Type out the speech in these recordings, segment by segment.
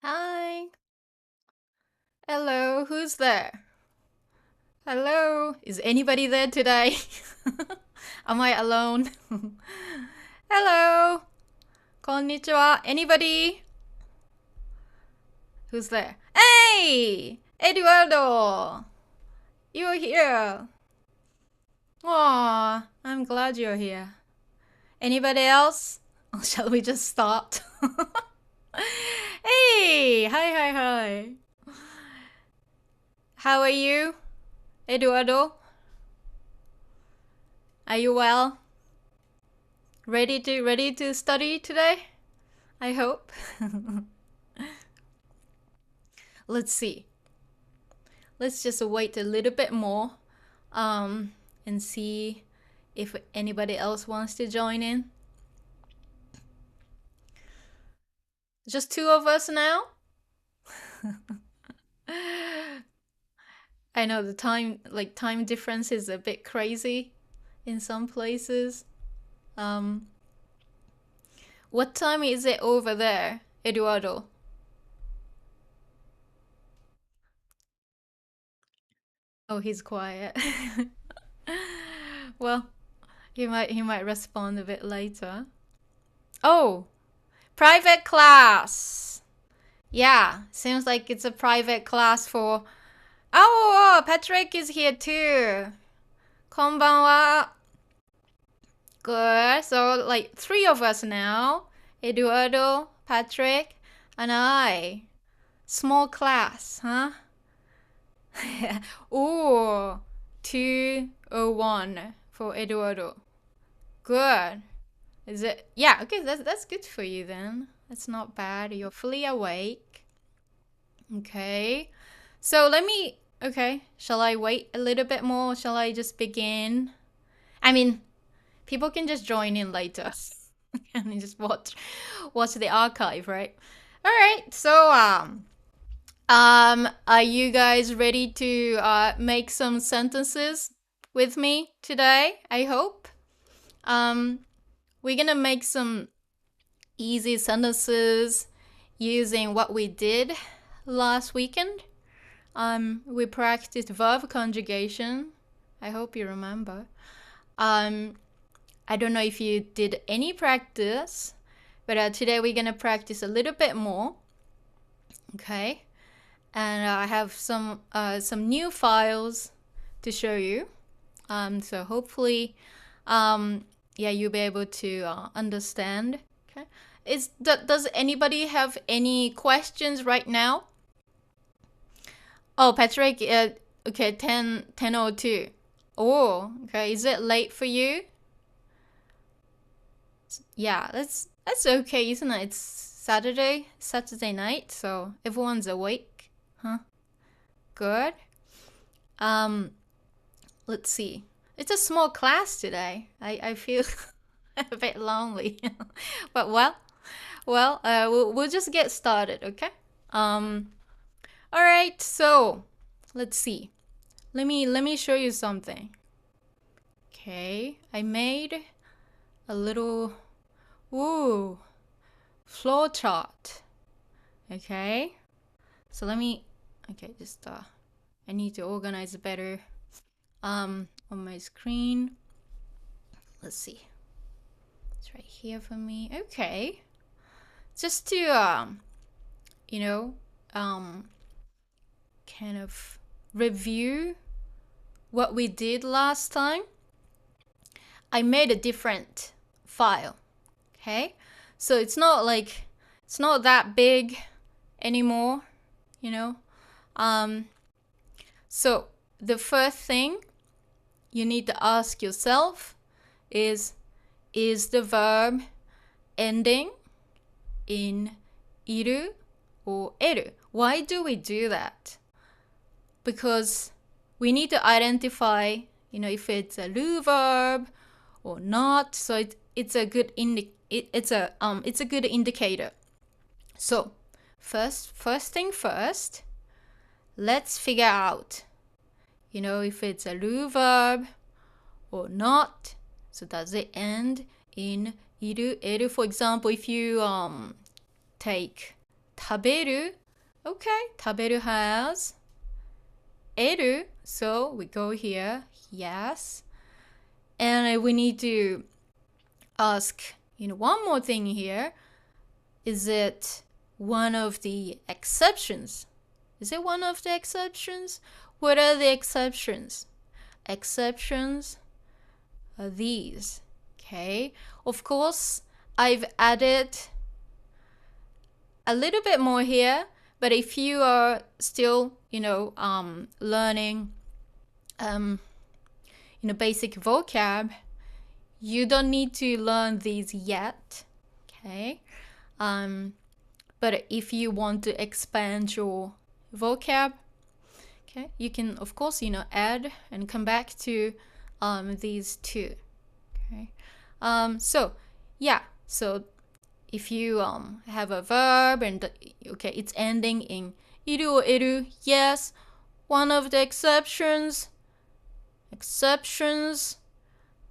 Hi. Hello, who's there? Hello, is anybody there today? Am I alone? Hello, konnichiwa. Anybody? Who's there? Hey, Eduardo. You're here. Aw, I'm glad you're here. Anybody else? Or shall we just start? Hey, hi. How are you, Eduardo? Are you well? Ready to study today? I hope. Let's see. Let's just wait a little bit more and see if anybody else wants to join in. Just two of us now? I know the time difference is a bit crazy in some places. What time is it over there, Eduardo? Oh, he's quiet. Well, he might respond a bit later. Oh, private class. Yeah, seems like it's a private class for. Oh, Patrick is here too. こんばんは. Good. So like three of us now. Eduardo, Patrick, and I. Small class, huh? Ooh, 201 for Eduardo. Good. Is it? Yeah, okay, that's good for you then. That's not bad. You're fully awake. Okay. So okay, shall I wait a little bit more? Shall I just begin? I mean, people can just join in later and just watch the archive, right? All right. So are you guys ready to make some sentences with me today? I hope. We're gonna make some easy sentences using what we did last weekend. We practiced verb conjugation. I hope you remember. I don't know if you did any practice, but today we're gonna practice a little bit more. Okay, and I have some new files to show you. So hopefully, yeah, you'll be able to understand. Okay, does anybody have any questions right now? Oh, Patrick, okay, 10:02. Oh, okay. Is it late for you? Yeah, that's okay, isn't it? It's Saturday night, so everyone's awake. Huh? Good. Let's see. It's a small class today. I feel a bit lonely. But we'll just get started, okay? All right. So, let's see. Let me show you something. Okay, I made a little flow chart. Okay, so just I need to organize better on my screen. Let's see, it's right here for me. Okay, just to kind of review what we did last time. I made a different file. Okay, so it's not that big anymore, you know. So the first thing you need to ask yourself is the verb ending in iru or eru? Why do we do that? Because we need to identify, if it's a ru verb or not. So it's a good indicator. So first thing first, let's figure out, if it's a ru verb or not. So does it end in iru, eru? For example, if you take 食べる. Okay, 食べる has 得る. So we go here. Yes. And we need to ask, one more thing here. Is it one of the exceptions? Is it one of the exceptions? What are the exceptions? Exceptions are these. Okay. Of course, I've added a little bit more here, but if you are still, learning, basic vocab, you don't need to learn these yet. Okay. But if you want to expand your vocab, okay, you can, of course, add and come back to these two. Okay. So if you have a verb and it's ending in iru or eru, yes, one of the exceptions,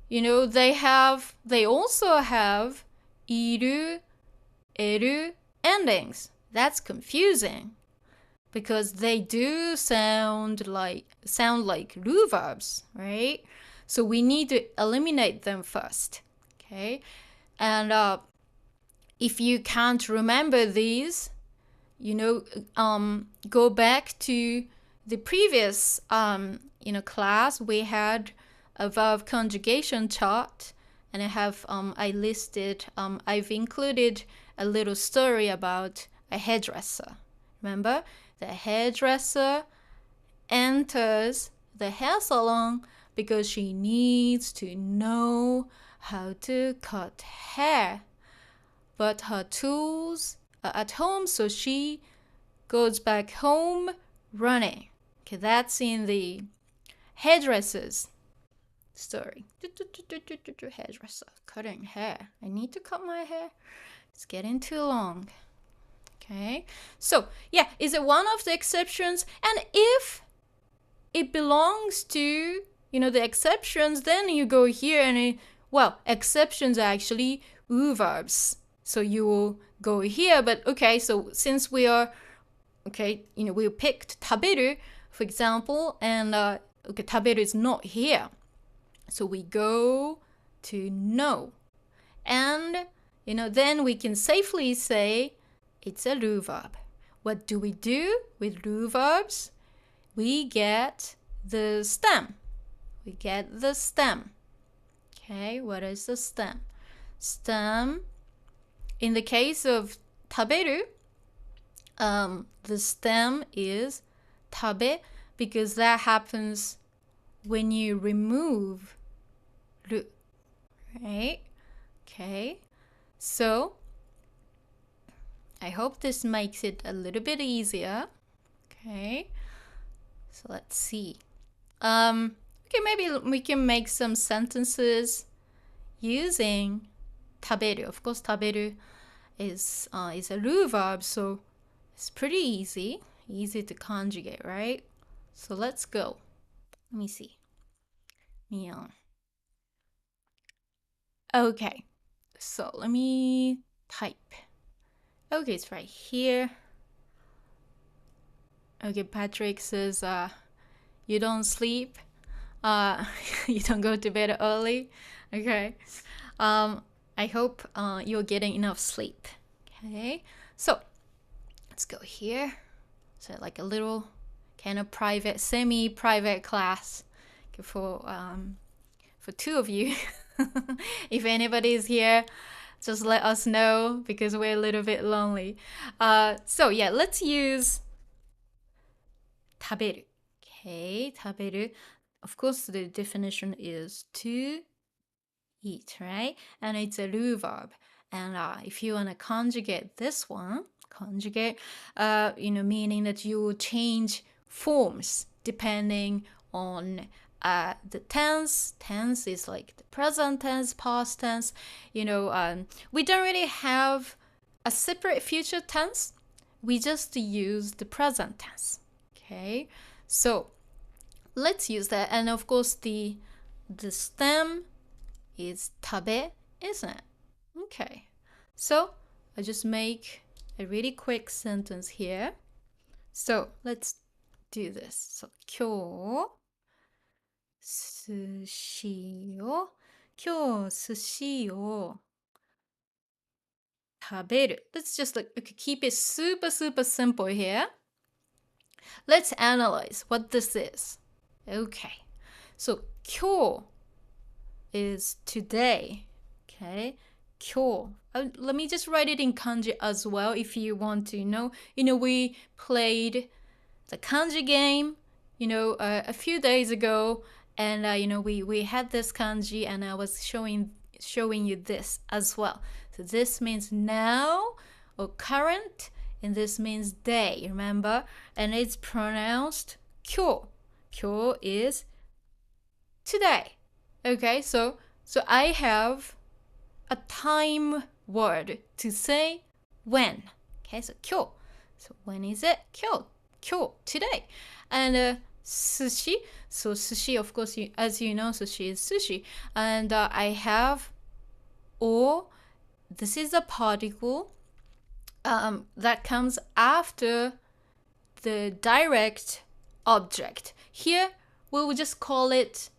they also have iru, eru endings. That's confusing because they do sound like ru verbs, right? So we need to eliminate them first. Okay. And if you can't remember these, go back to the previous class. We had a verb conjugation chart, and I've included a little story about a hairdresser. Remember, the hairdresser enters the hair salon because she needs to know how to cut hair. But her tools are at home, so she goes back home running. Okay, that's in the hairdresser's story. Hairdresser cutting hair. I need to cut my hair. It's getting too long. Okay, so is it one of the exceptions? And if it belongs to the exceptions, then you go here and exceptions are actually ru verbs. So you will go here, but okay, so since we are, we picked 食べる, for example, and 食べる is not here. So we go to know. And, then we can safely say it's a ru verb. What do we do with ru verbs? We get the stem. Okay, what is the stem? Stem. In the case of 食べる, the stem is 食べ because that happens when you remove る, right? Okay, so I hope this makes it a little bit easier. Okay, so let's see. Maybe we can make some sentences using 食べる. Of course, 食べる is a ru verb, so it's pretty easy to conjugate, right? So let's go. Let me see. Okay, so let me type. Okay, it's right here. Okay, Patrick says you don't sleep, you don't go to bed early. Okay, I hope you're getting enough sleep. Okay, so let's go here. So like a little kind of private, semi-private class for two of you. If anybody's here, just let us know because we're a little bit lonely. So let's use 食べる. Okay, 食べる. Of course, the definition is to eat, right? And it's a ru verb. And if you want to conjugate this one, meaning that you will change forms depending on the tense. Tense is like the present tense, past tense. We don't really have a separate future tense. We just use the present tense. Okay, so let's use that. And of course, the stem is 食べ, isn't it? Okay, so I just make a really quick sentence here. So let's do this. So 今日寿司を寿司を食べる. Let's just keep it super simple here. Let's analyze what this is. Okay. So 今日 is today. Okay. 今日. Let me just write it in kanji as well if you want to know. We played the kanji game, a few days ago, and we had this kanji, and I was showing you this as well. So this means now or current, and this means day, remember? And it's pronounced 今日. 今日 is today. Okay, so I have a time word to say when. Okay, so 今日. So when is it? 今日, today. And sushi. So sushi, of course, as you know, sushi is sushi. And I have or. This is a particle that comes after the direct object. Here, we will just call it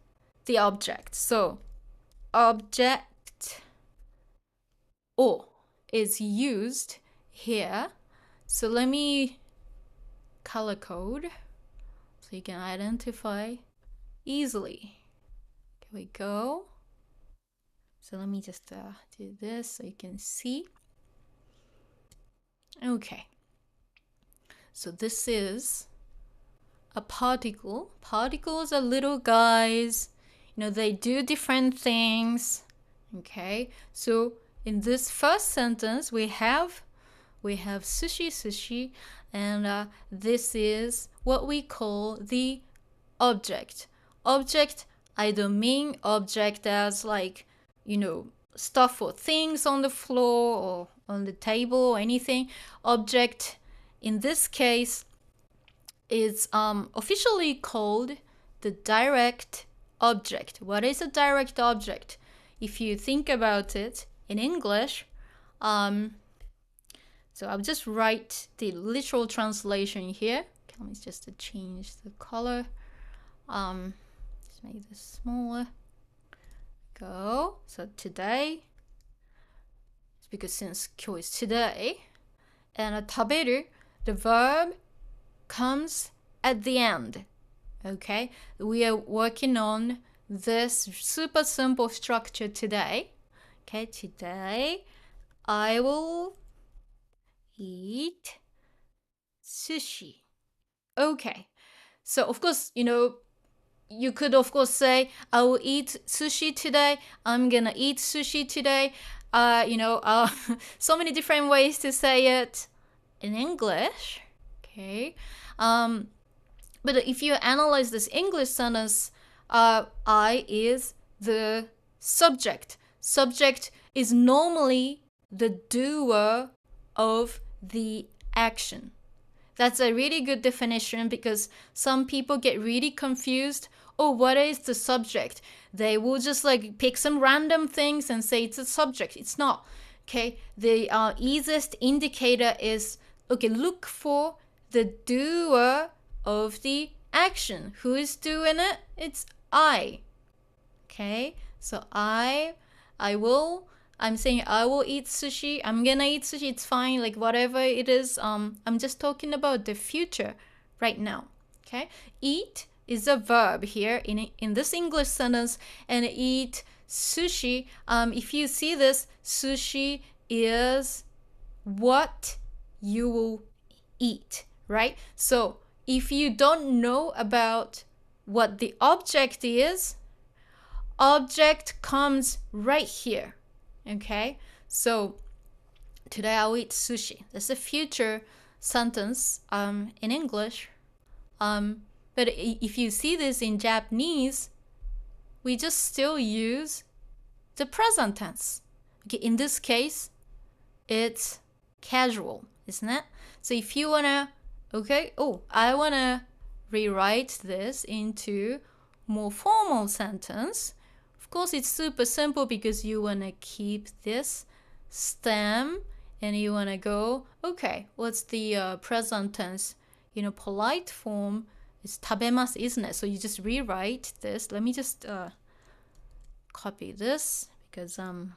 the object. So, object or is used here. So let me color code so you can identify easily. Here we go. So let me just do this so you can see. Okay. So this is a particle. Particles are little guys. They do different things. Okay. So in this first sentence, we have sushi, and this is what we call the object. Object, I don't mean object as like, stuff or things on the floor or on the table or anything. Object in this case is officially called the direct object. What is a direct object? If you think about it in English, so I'll just write the literal translation here. Okay, let me just change the color. Let's make this smaller. Go. So today, it's because since 今日 is today, and 食べる, the verb comes at the end. Okay, we are working on this super simple structure today. Okay, today I will eat sushi. Okay, so of course, you could of course say, I will eat sushi today. I'm gonna eat sushi today. So many different ways to say it in English. Okay. But if you analyze this English sentence, I is the subject. Subject is normally the doer of the action. That's a really good definition because some people get really confused. Oh, what is the subject? They will just pick some random things and say it's a subject. It's not. Okay, the easiest indicator is, look for the doer of the action. Who is doing it? It's I. Okay, so I'm saying I will eat sushi. I'm gonna eat sushi. It's fine, whatever it is. I'm just talking about the future right now. Okay, eat is a verb here in this English sentence, and eat sushi. If you see this, sushi is what you will eat, right? So if you don't know about what the object is, object comes right here. Okay, so today I'll eat sushi. That's a future sentence in English. But if you see this in Japanese, we just still use the present tense. Okay, in this case, it's casual, isn't it? So if you wanna, I wanna rewrite this into more formal sentence. Of course, it's super simple because you want to keep this stem and you want to go, okay, what's the present tense? Polite form is 食べます, isn't it? So you just rewrite this. Let me just copy this because I'm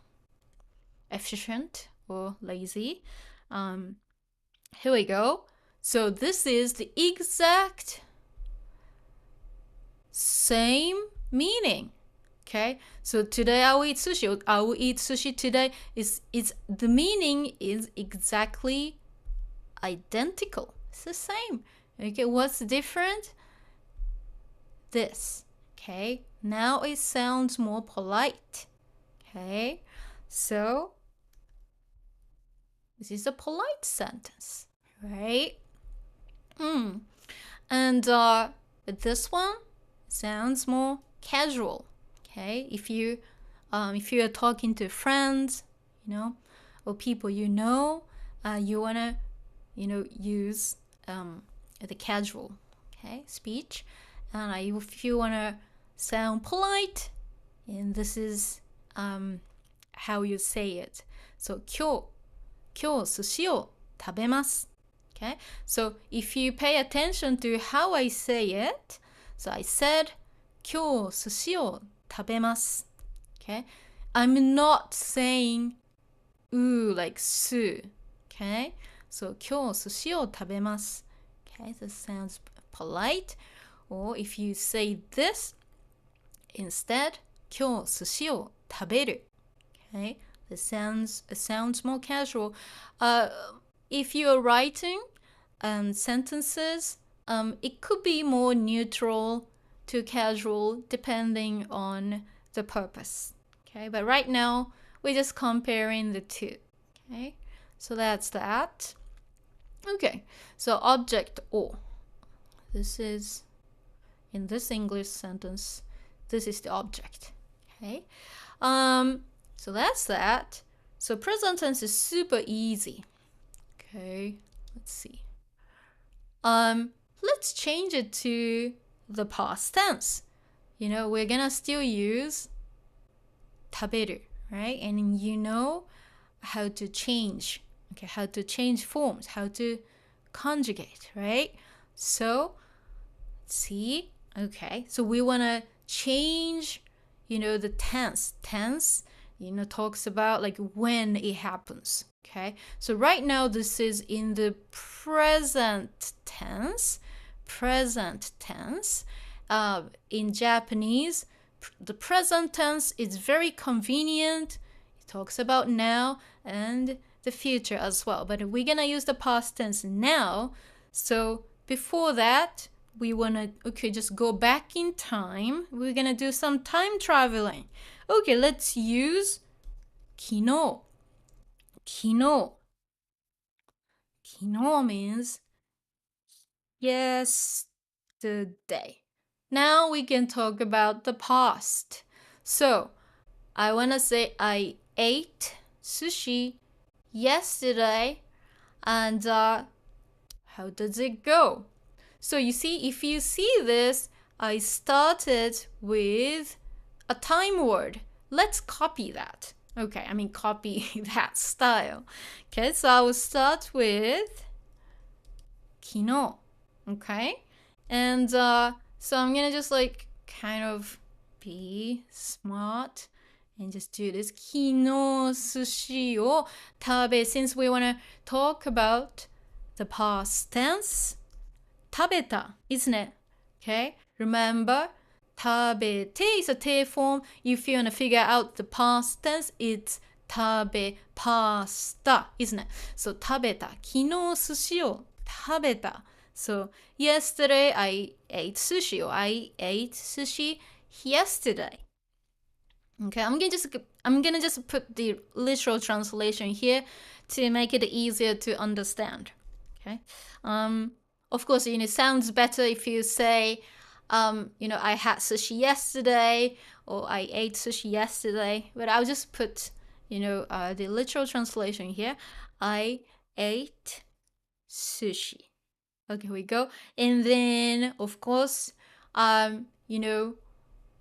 efficient or lazy. Here we go. So this is the exact same meaning. Okay, so today I will eat sushi. I will eat sushi today. The meaning is exactly identical. It's the same. Okay, what's different? This. Okay, now it sounds more polite. Okay, so this is a polite sentence, right? And this one sounds more casual. Okay, if you are talking to friends, or people you wanna use the casual speech, and if you wanna sound polite, and this is how you say it. So 今日寿司を食べます. Okay, so if you pay attention to how I say it, so I said 今日寿司を食べます. Okay, I'm not saying ooh like su. Okay, so 今日寿司を食べます. Okay, this sounds polite. Or if you say this instead, 今日寿司を食べる. Okay, it sounds more casual. If you're writing sentences, it could be more neutral to casual depending on the purpose. Okay, but right now we're just comparing the two. Okay, so that's that. Okay, so object or. This is, in this English sentence, this is the object. Okay, so that's that. So present tense is super easy. Okay, let's see. Let's change it to the past tense. We're gonna still use 食べる, right? And how to change, how to change forms, how to conjugate, right? So, let's see. Okay, so we wanna change, the tense. Tense, talks about like when it happens. Okay, so right now this is in the present tense. Present tense. In Japanese, the present tense is very convenient. It talks about now and the future as well. But we're gonna use the past tense now. So before that, we wanna just go back in time. We're gonna do some time traveling. Okay, let's use 昨日. 昨日. 昨日 means yesterday. Now we can talk about the past. So, I want to say I ate sushi yesterday. And how does it go? So you see, if you see this, I started with a time word. Let's copy that. Okay, copy that style. Okay, so I will start with 昨日. Okay, and so I'm gonna just like kind of be smart and just do this. 昨日寿司を食べ. Since we wanna talk about the past tense, 食べた, isn't it? Okay, remember, 食べて is a te form. If you wanna figure out the past tense, it's 食べ pasta, isn't it? So 食べた. 昨日寿司を食べた. So yesterday I ate sushi, or I ate sushi yesterday. Okay, I'm gonna just put the literal translation here to make it easier to understand. Okay, of course, it sounds better if you say, I had sushi yesterday, or I ate sushi yesterday. But I'll just put, the literal translation here. I ate sushi. Okay, here we go. And then, of course,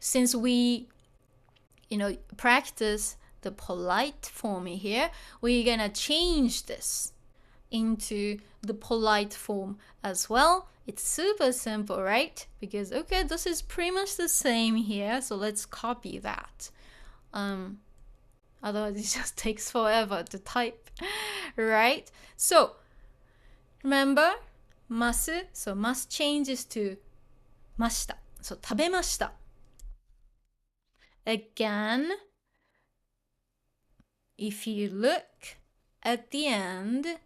since we, practice the polite form here, we're gonna change this into the polite form as well. It's super simple, right? Because, okay, this is pretty much the same here, so let's copy that. Otherwise, it just takes forever to type, right? So, remember, masu, so must changes to mashita. So, 食べました. Again, if you look at the end,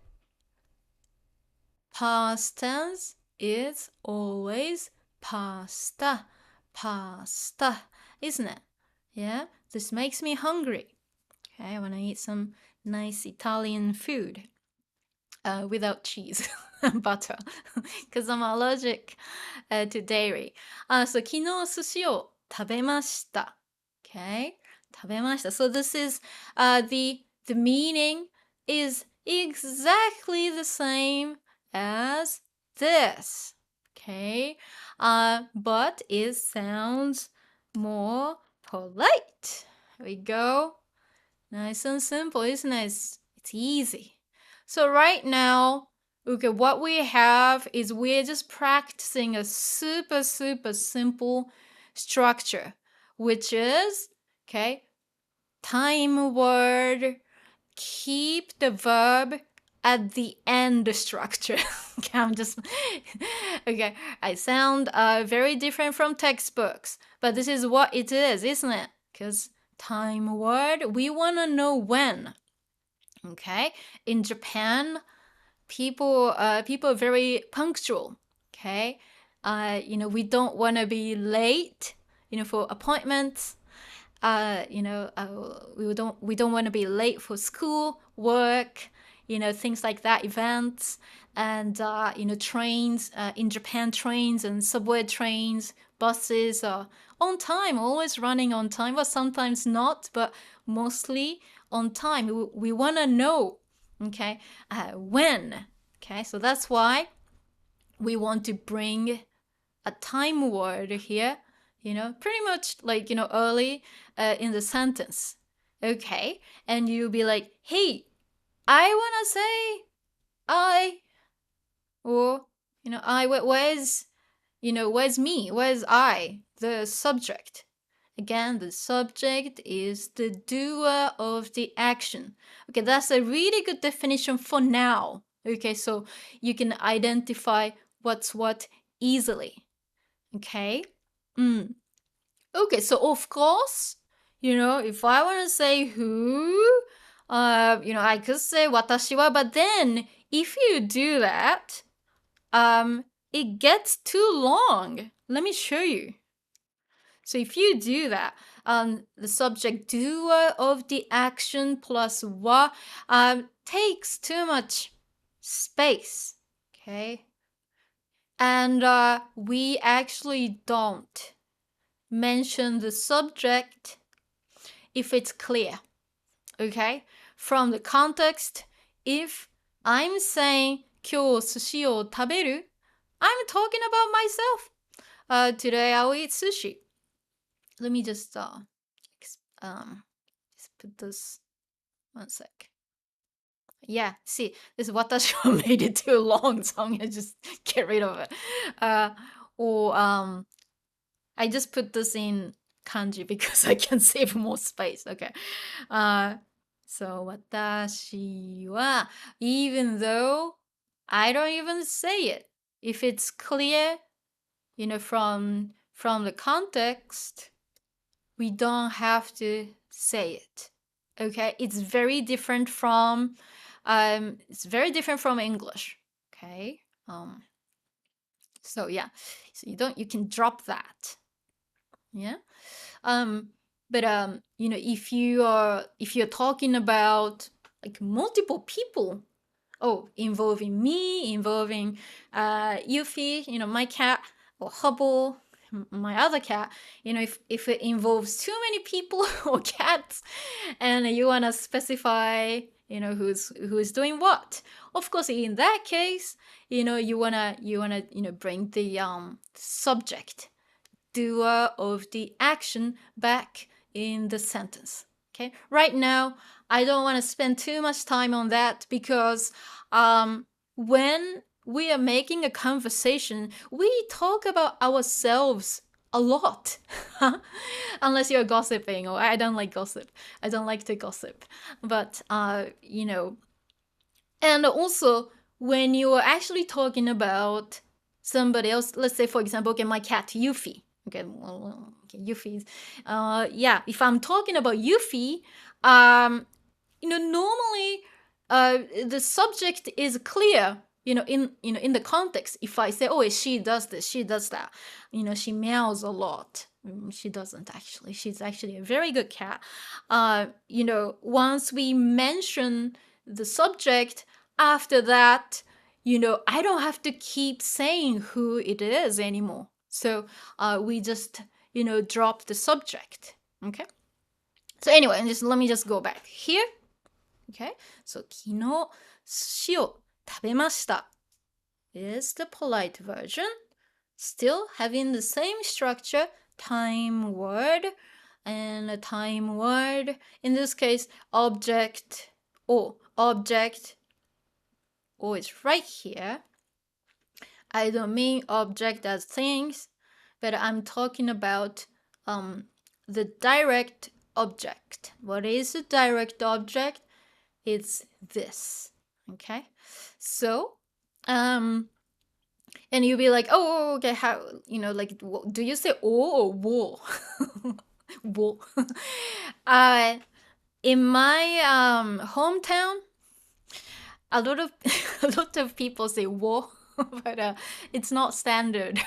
past tense is always pasta, pasta, isn't it? Yeah, this makes me hungry. Okay, I want to eat some nice Italian food without cheese and butter because I'm allergic to dairy. So 昨日寿司を食べました. Okay, 食べました. So this is the meaning is exactly the same as this. Okay, but it sounds more polite. Here we go. Nice and simple, isn't it? It's easy. So right now, okay, what we have is we're just practicing a super simple structure, which is, okay, time word, keep the verb at the end structure. Okay, I sound very different from textbooks, but this is what it is, isn't it? Because time word, we want to know when. Okay, in Japan, people are very punctual. Okay, we don't want to be late, for appointments. We don't want to be late for school, work, things like that, events, and trains. In Japan, trains and subway trains, buses are on time, always running on time, but sometimes not, but mostly on time. We want to know, okay, when. Okay, so that's why we want to bring a time word here, pretty much like, early in the sentence. Okay, and you'll be like, hey, I want to say I, or, where's me? Where's I? The subject. Again, the subject is the doer of the action. Okay, that's a really good definition for now. Okay, so you can identify what's what easily. Okay? Okay, so of course, if I want to say who, I could say watashi wa, but then if you do that, it gets too long. Let me show you. So if you do that, the subject doer of the action plus wa takes too much space, okay? And we actually don't mention the subject if it's clear, okay? From the context, if I'm saying 今日寿司を食べる, I'm talking about myself. Today I'll eat sushi. Let me just put this 1 sec. Yeah, see, this watashi made it too long, so I'm gonna just get rid of it. I just put this in kanji because I can save more space. Okay. So watashi wa, even though I don't even say it, if it's clear, from the context, we don't have to say it. Okay, it's very different from English. Okay, so yeah, so you can drop that. Yeah, but if you're talking about like multiple people, involving me, involving Yuffie, my cat, or Hubble, my other cat, if it involves too many people or cats, and you want to specify, who's doing what, of course, in that case, you wanna bring the subject, doer of the action, back in the sentence. Okay, right now I don't want to spend too much time on that because when we are making a conversation, we talk about ourselves a lot. Unless you're gossiping, or I don't like gossip. I don't like to gossip. But you know, and also when you are actually talking about somebody else, let's say for example, okay, my cat Yuffie. Okay, well, okay, Yuffie. Yeah, if I'm talking about Yuffie, normally the subject is clear. In the context, if I say, "Oh, she does this, she does that," she meows a lot. She doesn't actually. She's actually a very good cat. Once we mention the subject, after that, I don't have to keep saying who it is anymore. So we just, drop the subject. Okay. So anyway, let me just go back here. Okay. So 昨日寿司を食べました is the polite version. Still having the same structure, time word, and a time word. In this case, object or is right here. I don't mean object as things, but I'm talking about the direct object. What is a direct object? It's this. Okay. So, and you'll be like, oh, okay, how, like, do you say or wo? Wo. In my hometown, a lot of a lot of people say wo, but it's not standard.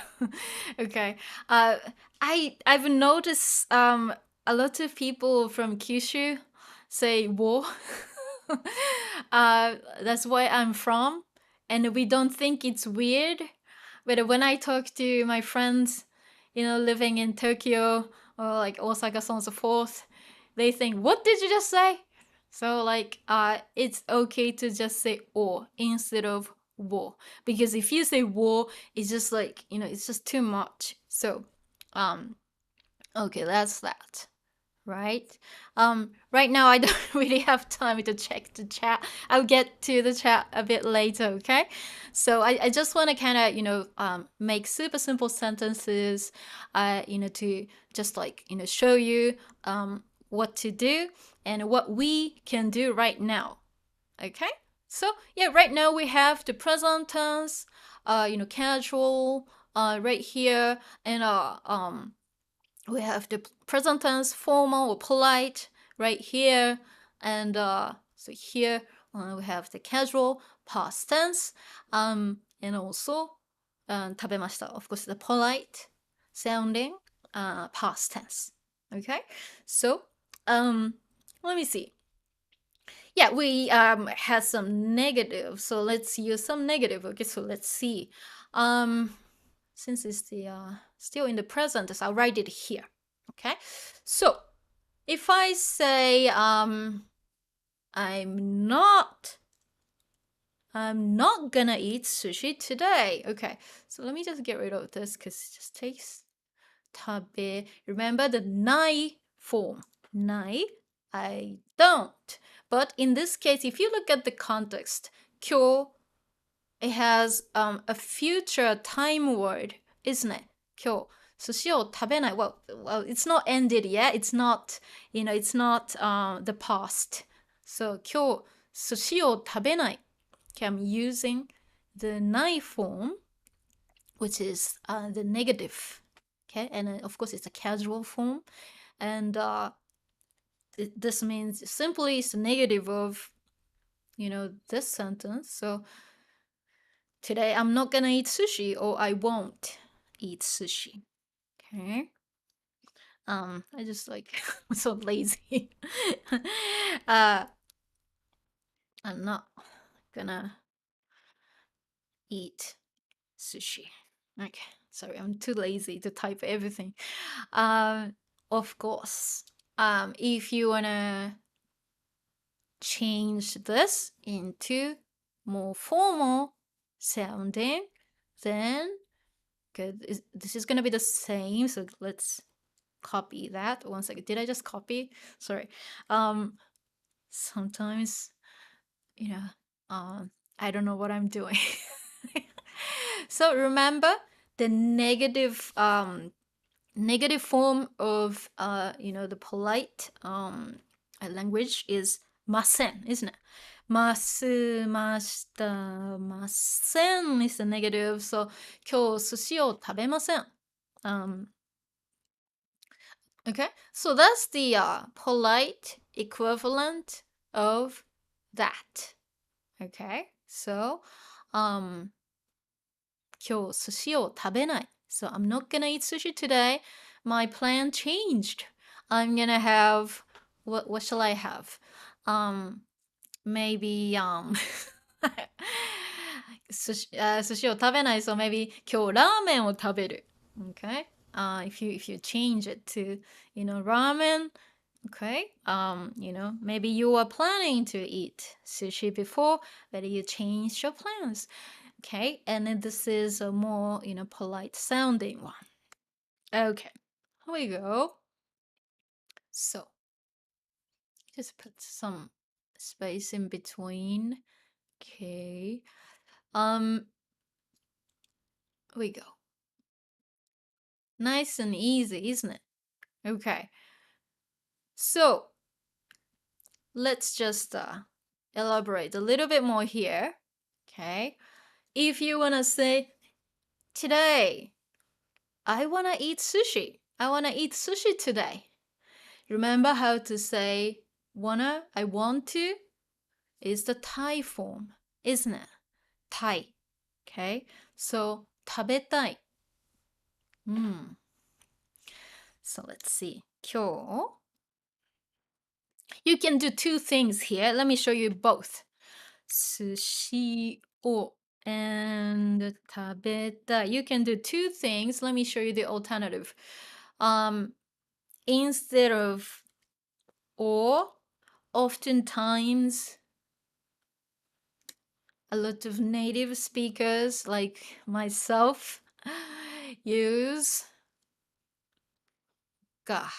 Okay. I've noticed a lot of people from Kyushu say wo. That's where I'm from, and we don't think it's weird. But when I talk to my friends, living in Tokyo or like Osaka, so on and so forth, they think, "What did you just say?" So like, it's okay to just say "or" instead of "wo," because if you say "wo," it's just like, it's just too much. So, okay, that's that. Right? Right now I don't really have time to check the chat. I'll get to the chat a bit later, okay? So I just want to kind of, make super simple sentences, to just like, show you what to do and what we can do right now, okay? So yeah, right now we have the present tense, casual, right here, and we have the present tense, formal or polite, right here, and so here we have the casual, past tense, and also 食べました. Of course, the polite sounding past tense. Okay, so let me see. Yeah, we had some negative, so let's use some negative. Okay, so let's see. Since it's the still in the present, so I'll write it here. Okay, so if I say I'm not gonna eat sushi today. Okay, so let me just get rid of this because it just takes tabe. Remember the nai form. Nai, I don't. But in this case, if you look at the context, kyo, it has a future time word, isn't it? Kyo. Sushi o tabenai. Well, it's not ended yet. It's not, it's not the past. So, kyo sushi o tabenai. Okay, I'm using the nai form, which is the negative. Okay, and of course it's a casual form, and this means simply it's the negative of, this sentence. So today I'm not gonna eat sushi, or I won't eat sushi. Okay. I just like I'm so lazy. I'm not gonna eat sushi. Okay, sorry, I'm too lazy to type everything. Of course, if you wanna change this into more formal sounding, then good. This is gonna be the same. So let's copy that. One second. Did I just copy? Sorry. Sometimes, you know, I don't know what I'm doing. So remember the negative form of the polite language is masen, isn't it? Masu, mashita, masen is the negative. So 今日寿司を食べません. Okay, so that's the polite equivalent of that. Okay, so 今日寿司を食べない. So I'm not gonna eat sushi today. My plan changed. I'm gonna have what shall I have? Maybe 寿司を食べない. So maybe 今日ラーメンを食べる. Okay? If you change it to, ramen, okay? Maybe you were planning to eat sushi before, but you changed your plans. Okay? And then this is a more, polite sounding one. Okay. Here we go. So, just put some space in between. Okay. Here we go. Nice and easy, isn't it? Okay. So, let's just elaborate a little bit more here. Okay. If you want to say, today, I want to eat sushi. I want to eat sushi today. Remember how to say wanna, I want to, is the Thai form, isn't it? Thai. Okay. So, 食べたい. So let's see. 今日 You can do two things here. Let me show you both. 寿司を and 食べたい. You can do two things. Let me show you the alternative. Instead of or, oftentimes a lot of native speakers like myself use が.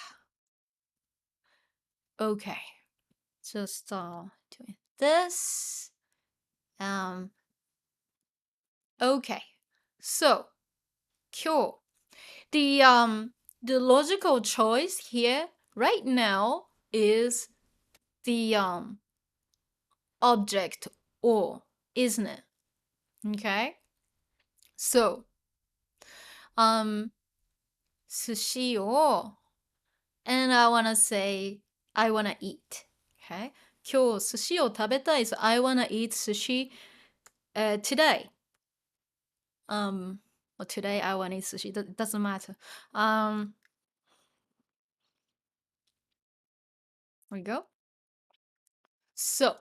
Okay. Just doing this. Okay. So, 今日. The logical choice here right now is the object or, isn't it? Okay. So, sushi o, and I want to say I want to eat. Okay. 今日寿司を食べたい. So I want to eat sushi today. Or today I want to eat sushi. That doesn't matter. There we go. So,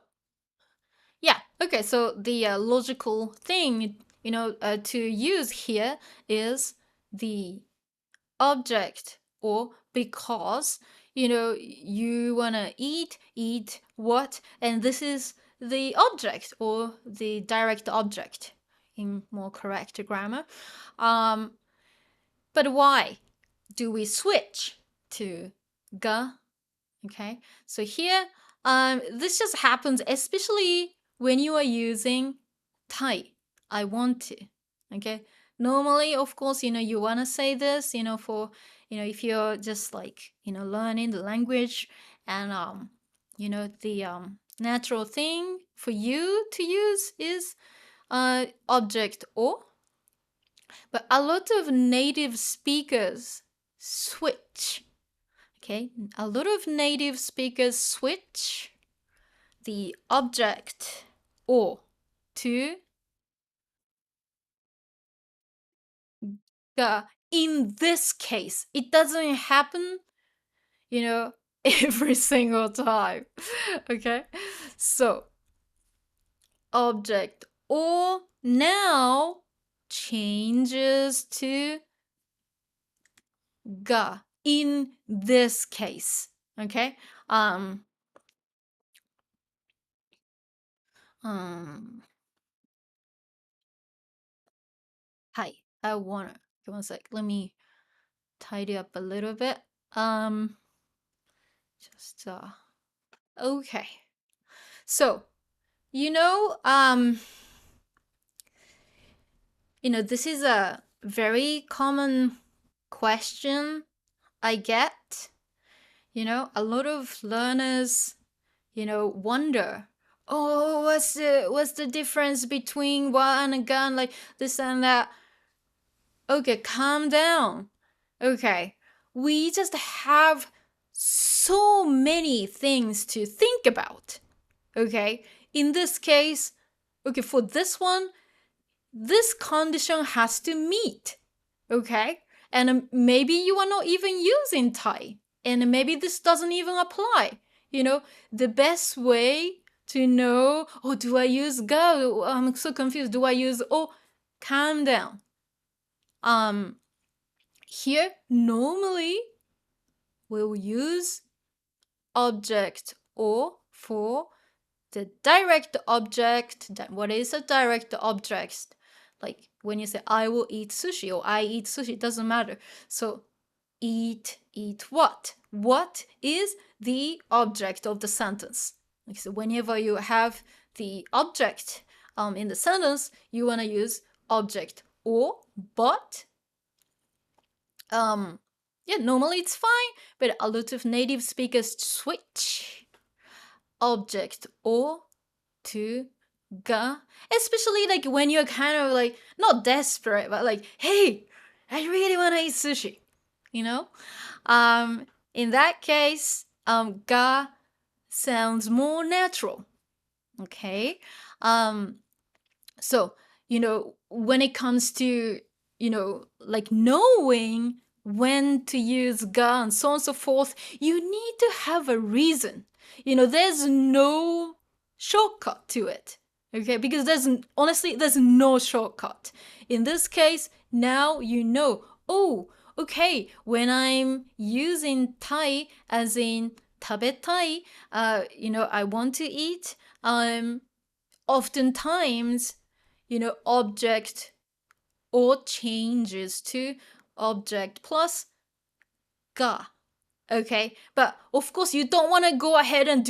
yeah. Okay. So the logical thing, to use here is the object or because, you want to eat what, and this is the object or the direct object in more correct grammar. But why do we switch to ga? Okay, so here, this just happens, especially when you are using Thai. I want to. Okay, normally, of course, you want to say this, for, if you're just like, learning the language and, the natural thing for you to use is object or. But a lot of native speakers switch. Okay, a lot of native speakers switch the object or to ga. In this case, it doesn't happen, every single time. Okay, so object or now changes to ga in this case. Okay. Hi, I wanna, give me a sec. Let me tidy up a little bit. Okay. So, this is a very common question I get. A lot of learners, wonder, oh, what's the difference between wa and ga, like this and that. Okay, calm down. Okay, we just have so many things to think about. Okay, in this case, okay, for this one, this condition has to meet. Okay, and maybe you are not even using Thai, and maybe this doesn't even apply. The best way to know, oh, do I use go? I'm so confused. Do I use, oh, calm down. Here, normally, we'll use object or for the direct object. What is a direct object? Like when you say, I will eat sushi or I eat sushi, it doesn't matter. So eat what? What is the object of the sentence? So whenever you have the object in the sentence, you want to use object or, but yeah, normally it's fine, but a lot of native speakers switch object or to ga, especially like when you're kind of like not desperate, but like, hey, I really want to eat sushi. In that case, ga sounds more natural. Okay. So when it comes to like knowing when to use ga and so on and so forth, you need to have a reason. There's no shortcut to it. Okay, because there's no shortcut. In this case, now oh, okay, when I'm using Thai as in tabetai, I want to eat, oftentimes, object or changes to object plus ga. Okay, but of course you don't want to go ahead and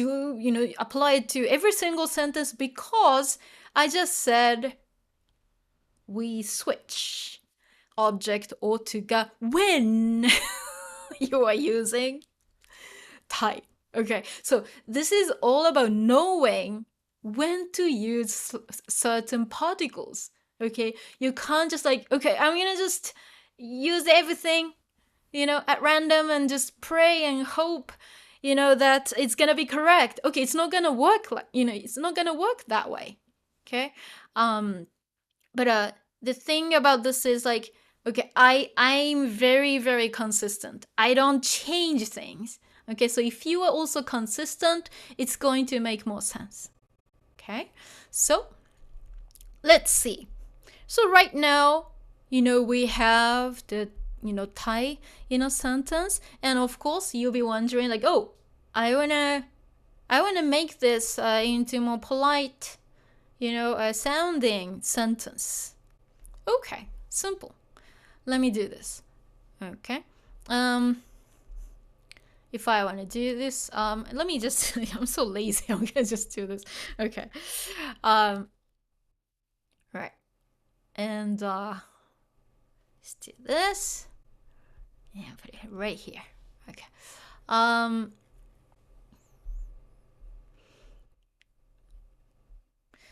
apply it to every single sentence, because I just said we switch object or to ga when you are using Thai. Okay, so this is all about knowing when to use certain particles. Okay, you can't just like, okay, I'm gonna just use everything at random and just pray and hope that it's gonna be correct. Okay, it's not gonna work like it's not gonna work that way. Okay, but the thing about this is like, okay, I'm very, very consistent. I don't change things. Okay, so if you are also consistent, it's going to make more sense. Okay, so let's see. So right now, we have the Thai sentence, and of course you'll be wondering like, oh, I wanna make this into more polite sounding sentence. Okay, simple. Let me do this. Okay. If I want to do this, let me just, I'm so lazy. I'm gonna just do this. Okay. Right. And let's do this. Yeah, put it right here. Okay.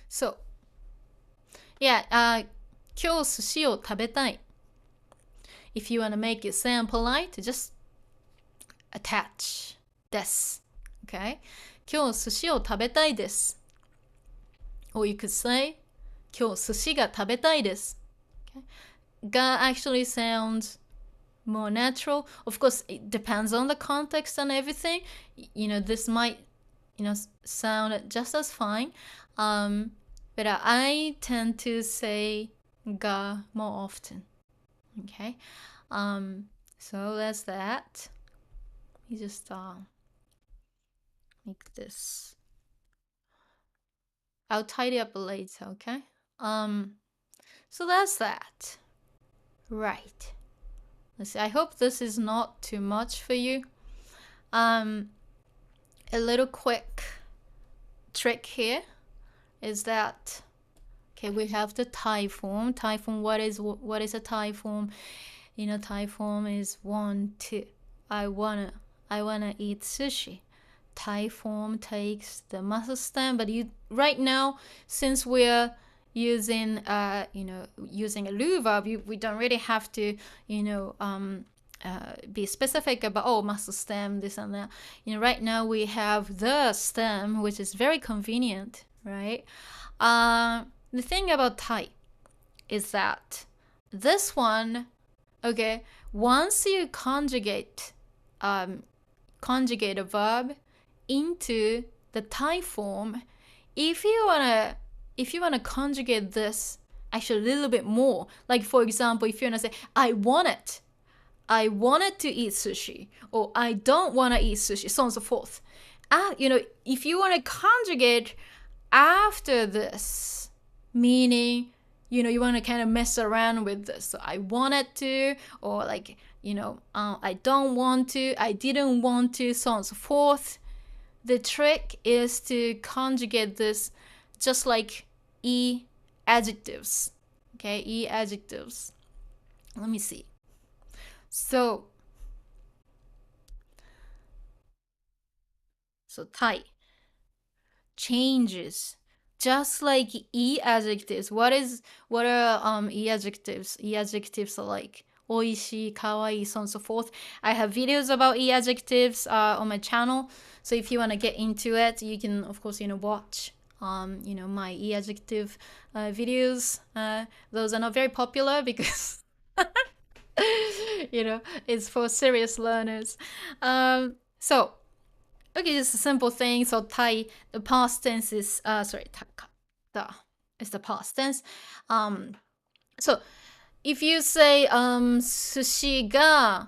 So, yeah, 今日寿司を食べたい. If you want to make it sound polite, just attach this. Okay? 今日寿司を食べたいです. Or you could say 今日寿司が食べたいです. Okay? Ga actually sounds more natural. Of course, it depends on the context and everything. This might sound just as fine. But I tend to say ga more often. Okay, so that's that. You just make this. I'll tidy up later. Okay. So that's that. Right. let's see, I hope this is not too much for you. A little quick trick here is that, okay, we have the Thai form. Thai form, what is a Thai form? You know, Thai form is want to. I wanna eat sushi. Thai form takes the muscle stem, but right now, since we're using using a lu verb, we don't really have to be specific about muscle stem, this and that. Right now we have the stem, which is very convenient, right? The thing about Thai is that this one, okay, once you conjugate a verb into the Thai form, if you wanna conjugate this actually a little bit more, like for example, if you wanna say I wanted to eat sushi, or I don't wanna eat sushi, so on and so forth. If you wanna conjugate after this, meaning you want to kind of mess around with this. So I wanted to, or like, I don't want to, I didn't want to, so on and so forth. The trick is to conjugate this just like E adjectives. Okay, E adjectives. Let me see. So Thai changes just like E adjectives. What are E adjectives? E adjectives are like oishii, kawaii, so on and so forth. I have videos about E adjectives on my channel. So if you want to get into it, you can of course watch my E adjective videos. Those are not very popular because it's for serious learners. So okay, just a simple thing. So Thai, the past tense is takatta is the past tense. So if you say sushi ga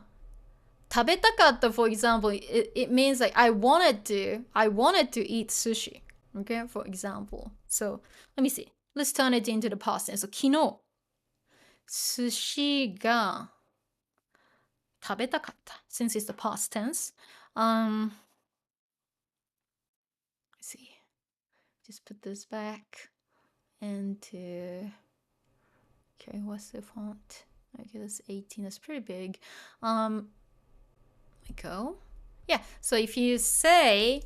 tabetakatta, for example, it means like I wanted to eat sushi. Okay, for example. So let me see. Let's turn it into the past tense. So kino sushi ga tabetakatta, since it's the past tense. See, just put this back into, okay, what's the font? Okay, that's 18, that's pretty big. Let me go. Yeah, so if you say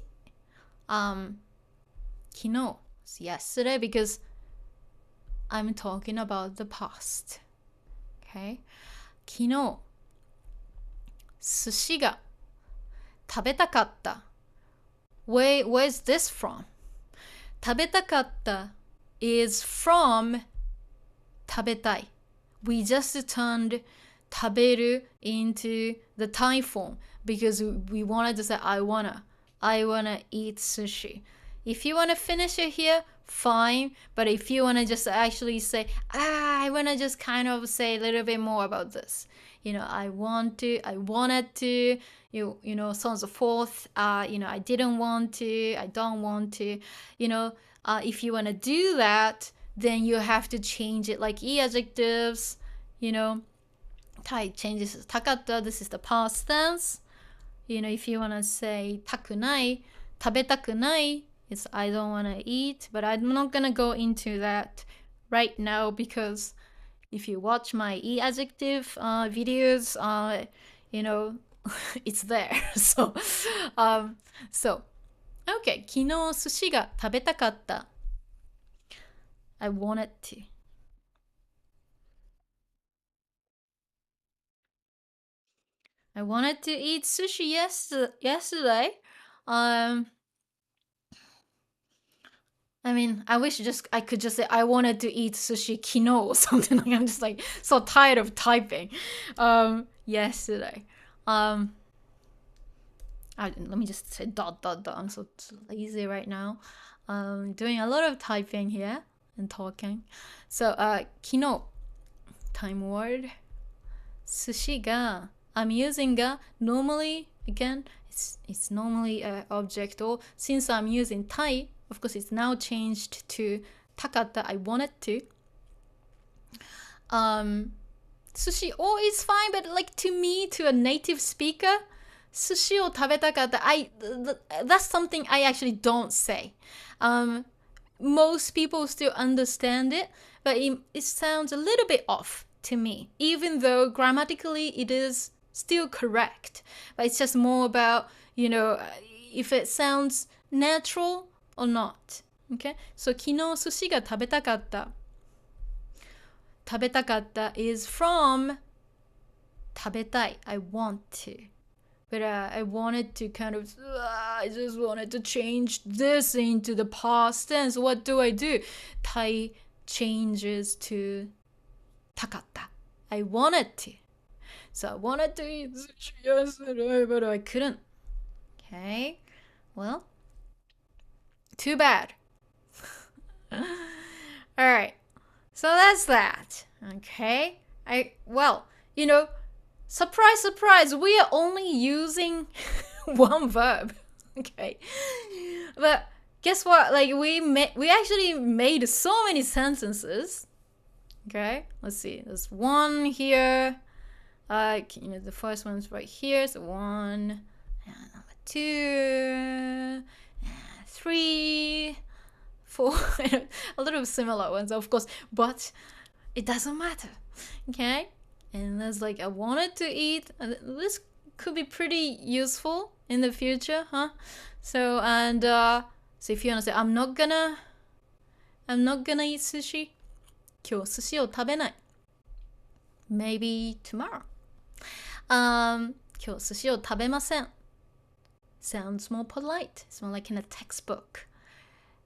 kino, it's yesterday, because I'm talking about the past. Okay, kino sushi ga tabetakatta. Where's this from? Tabetakatta is from tabetai. We just turned taberu into the Thai form because we wanted to say I wanna eat sushi. If you wanna finish it here, fine. But if you wanna just actually say, I wanna just kind of say a little bit more about this. I wanted to, so on and so forth. I didn't want to, I don't want to. If you want to do that, then you have to change it like E adjectives. Thai changes to takatta. This is the past tense. If you want to say takunai, tabetakunai, it's I don't want to eat. But I'm not gonna go into that right now because if you watch my E adjective videos, it's there. So okay, 昨日寿司が食べたかった。I wanted to. I wanted to eat sushi yesterday. I mean, I wish I could just say I wanted to eat sushi kino or something. Like I'm just like so tired of typing. Yesterday. Let me just say ... I'm so lazy right now. Doing a lot of typing here and talking. So kino, time word. Sushi ga. I'm using ga. Normally, again, it's normally an object, or since I'm using Thai, of course, it's now changed to takatta. I wanted to. sushi all is fine, but like to me, to a native speaker, sushi o tabetakatta, that's something I actually don't say. Most people still understand it, but it sounds a little bit off to me, even though grammatically it is still correct. But it's just more about, if it sounds natural or not. Okay? So, 昨日寿司が食べたかった。食べたかった is from 食べたい. I want to. But I wanted to kind of, I just wanted to change this into the past tense. What do? Tai changes to たかった. I wanted to. So I wanted to eat sushi yesterday, but I couldn't. Okay. Well, too bad. Alright. So that's that. Okay. Surprise, surprise, we are only using one verb. Okay. But guess what? Like we actually made so many sentences. Okay. Let's see. There's one here. The first one's right here. So 1, number 2, 3, 4. A little similar ones, of course, but it doesn't matter. Okay. And there's like I wanted to eat. This could be pretty useful in the future, huh? So so if you want to say I'm not gonna eat sushi. 今日寿司を食べない. Maybe tomorrow. 今日寿司を食べません. Sounds more polite. It's more like in a textbook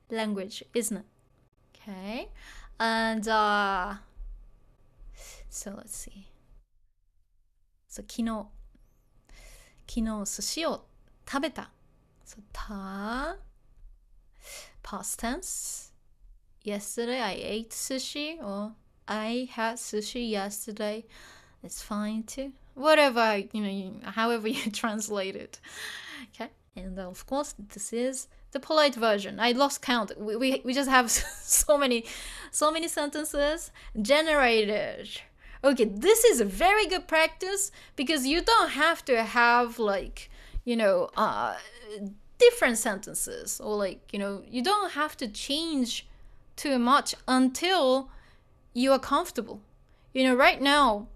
language, isn't it? Okay. And so let's see. So 昨日寿司を食べた. So た past tense. Yesterday I ate sushi, or I had sushi yesterday. It's fine too. Whatever, however you translate it. Okay. And of course, this is the polite version. I lost count. We just have so many sentences generated. Okay, this is a very good practice because you don't have to have different sentences, or you don't have to change too much until you are comfortable. Right now,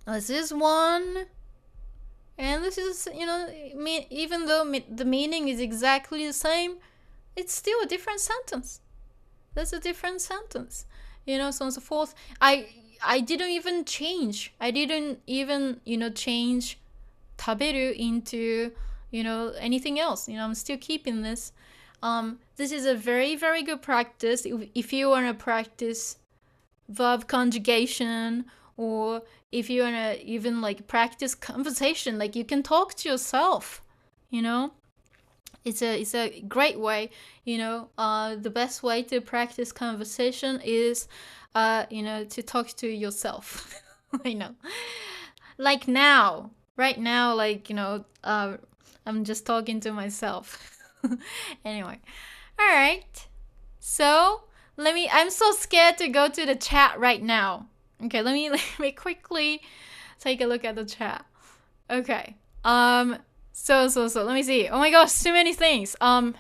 this is one, and this is, even though the meaning is exactly the same, it's still a different sentence. That's a different sentence. So on and so forth. I didn't even change. I didn't even, change 食べる into, anything else. I'm still keeping this. This is a very, very good practice if you want to practice verb conjugation, or if you want to even practice conversation, you can talk to yourself, It's a great way, the best way to practice conversation is, to talk to yourself. I know. Like now, right now, I'm just talking to myself. Anyway, all right. So I'm so scared to go to the chat right now. Okay, let me quickly take a look at the chat. Okay. So let me see. Oh my gosh, too many things. Oh,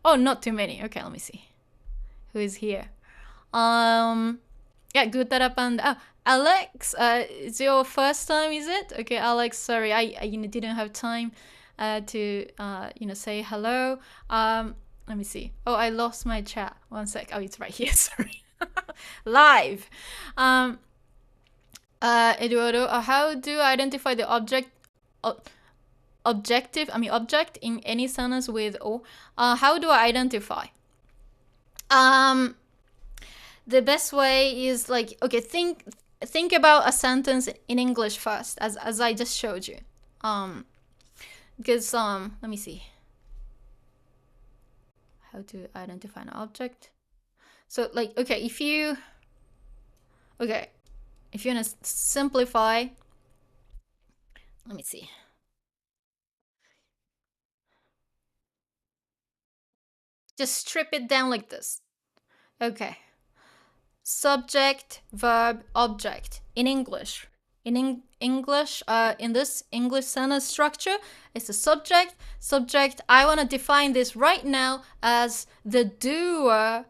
not too many. Okay, let me see. Who is here? Yeah, good Panda. Oh, Alex, it's your first time, is it? Okay, Alex, sorry, I didn't have time to say hello. Let me see. Oh, I lost my chat. One sec. Oh, it's right here. Sorry. Live. Eduardo, how do I identify the object in any sentence with or? How do I identify? The best way is okay, think about a sentence in English first, as I just showed you. Because let me see. How to identify an object. So okay, if you want to simplify, let me see. Just strip it down like this. Okay. subject, verb, object in English. English, in this English sentence structure, it's a subject. I want to define this right now as the doer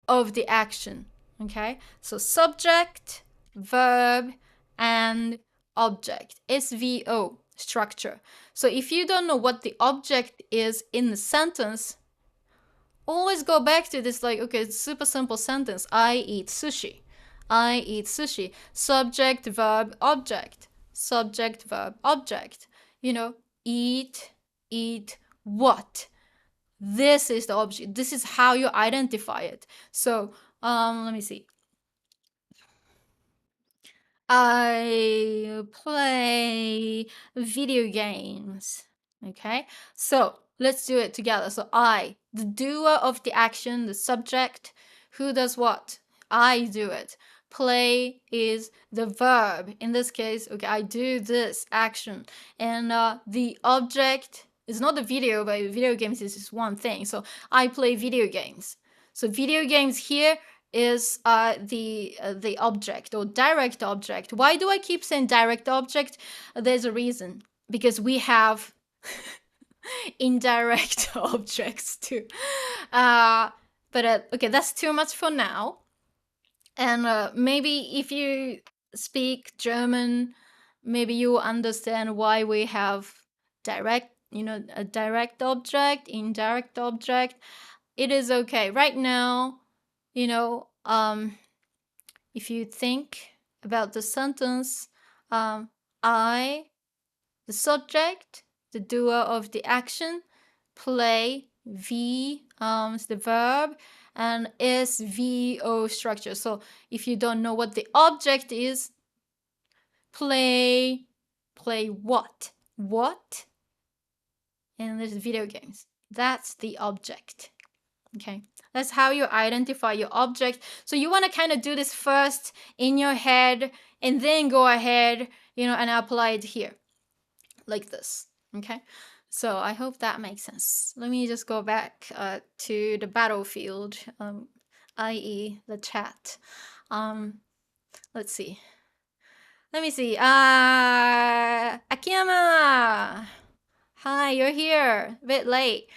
of the action. Okay, so subject, verb, and object. SVO structure. So if you don't know what the object is in the sentence, always go back to this, like, okay, it's super simple sentence. I eat sushi. I eat sushi. Subject, verb, object. Subject, verb, object. Eat what? This is the object. This is how you identify it. So, let me see. I play video games. Okay, so let's do it together. So I, the doer of the action, the subject, who does what? I do it. Play is the verb. In this case, okay, I do this action. And the object is not the video, but video games is just one thing. So I play video games. So video games here is the object or direct object. Why do I keep saying direct object? There's a reason. Because we have indirect objects too. But okay, that's too much for now. And maybe if you speak German, maybe you understand why we have direct, a direct object, indirect object. It is okay. Right now, if you think about the sentence, I, the subject, the doer of the action, play, V, is the verb, and SVO structure. So if you don't know what the object is, play what? What? And there's video games. That's the object. Okay, that's how you identify your object. So you want to kind of do this first in your head and then go ahead, and apply it here like this. Okay, so I hope that makes sense. Let me just go back to the battlefield, i.e. the chat. Let's see. Let me see. Akiyama! Hi, you're here. A bit late.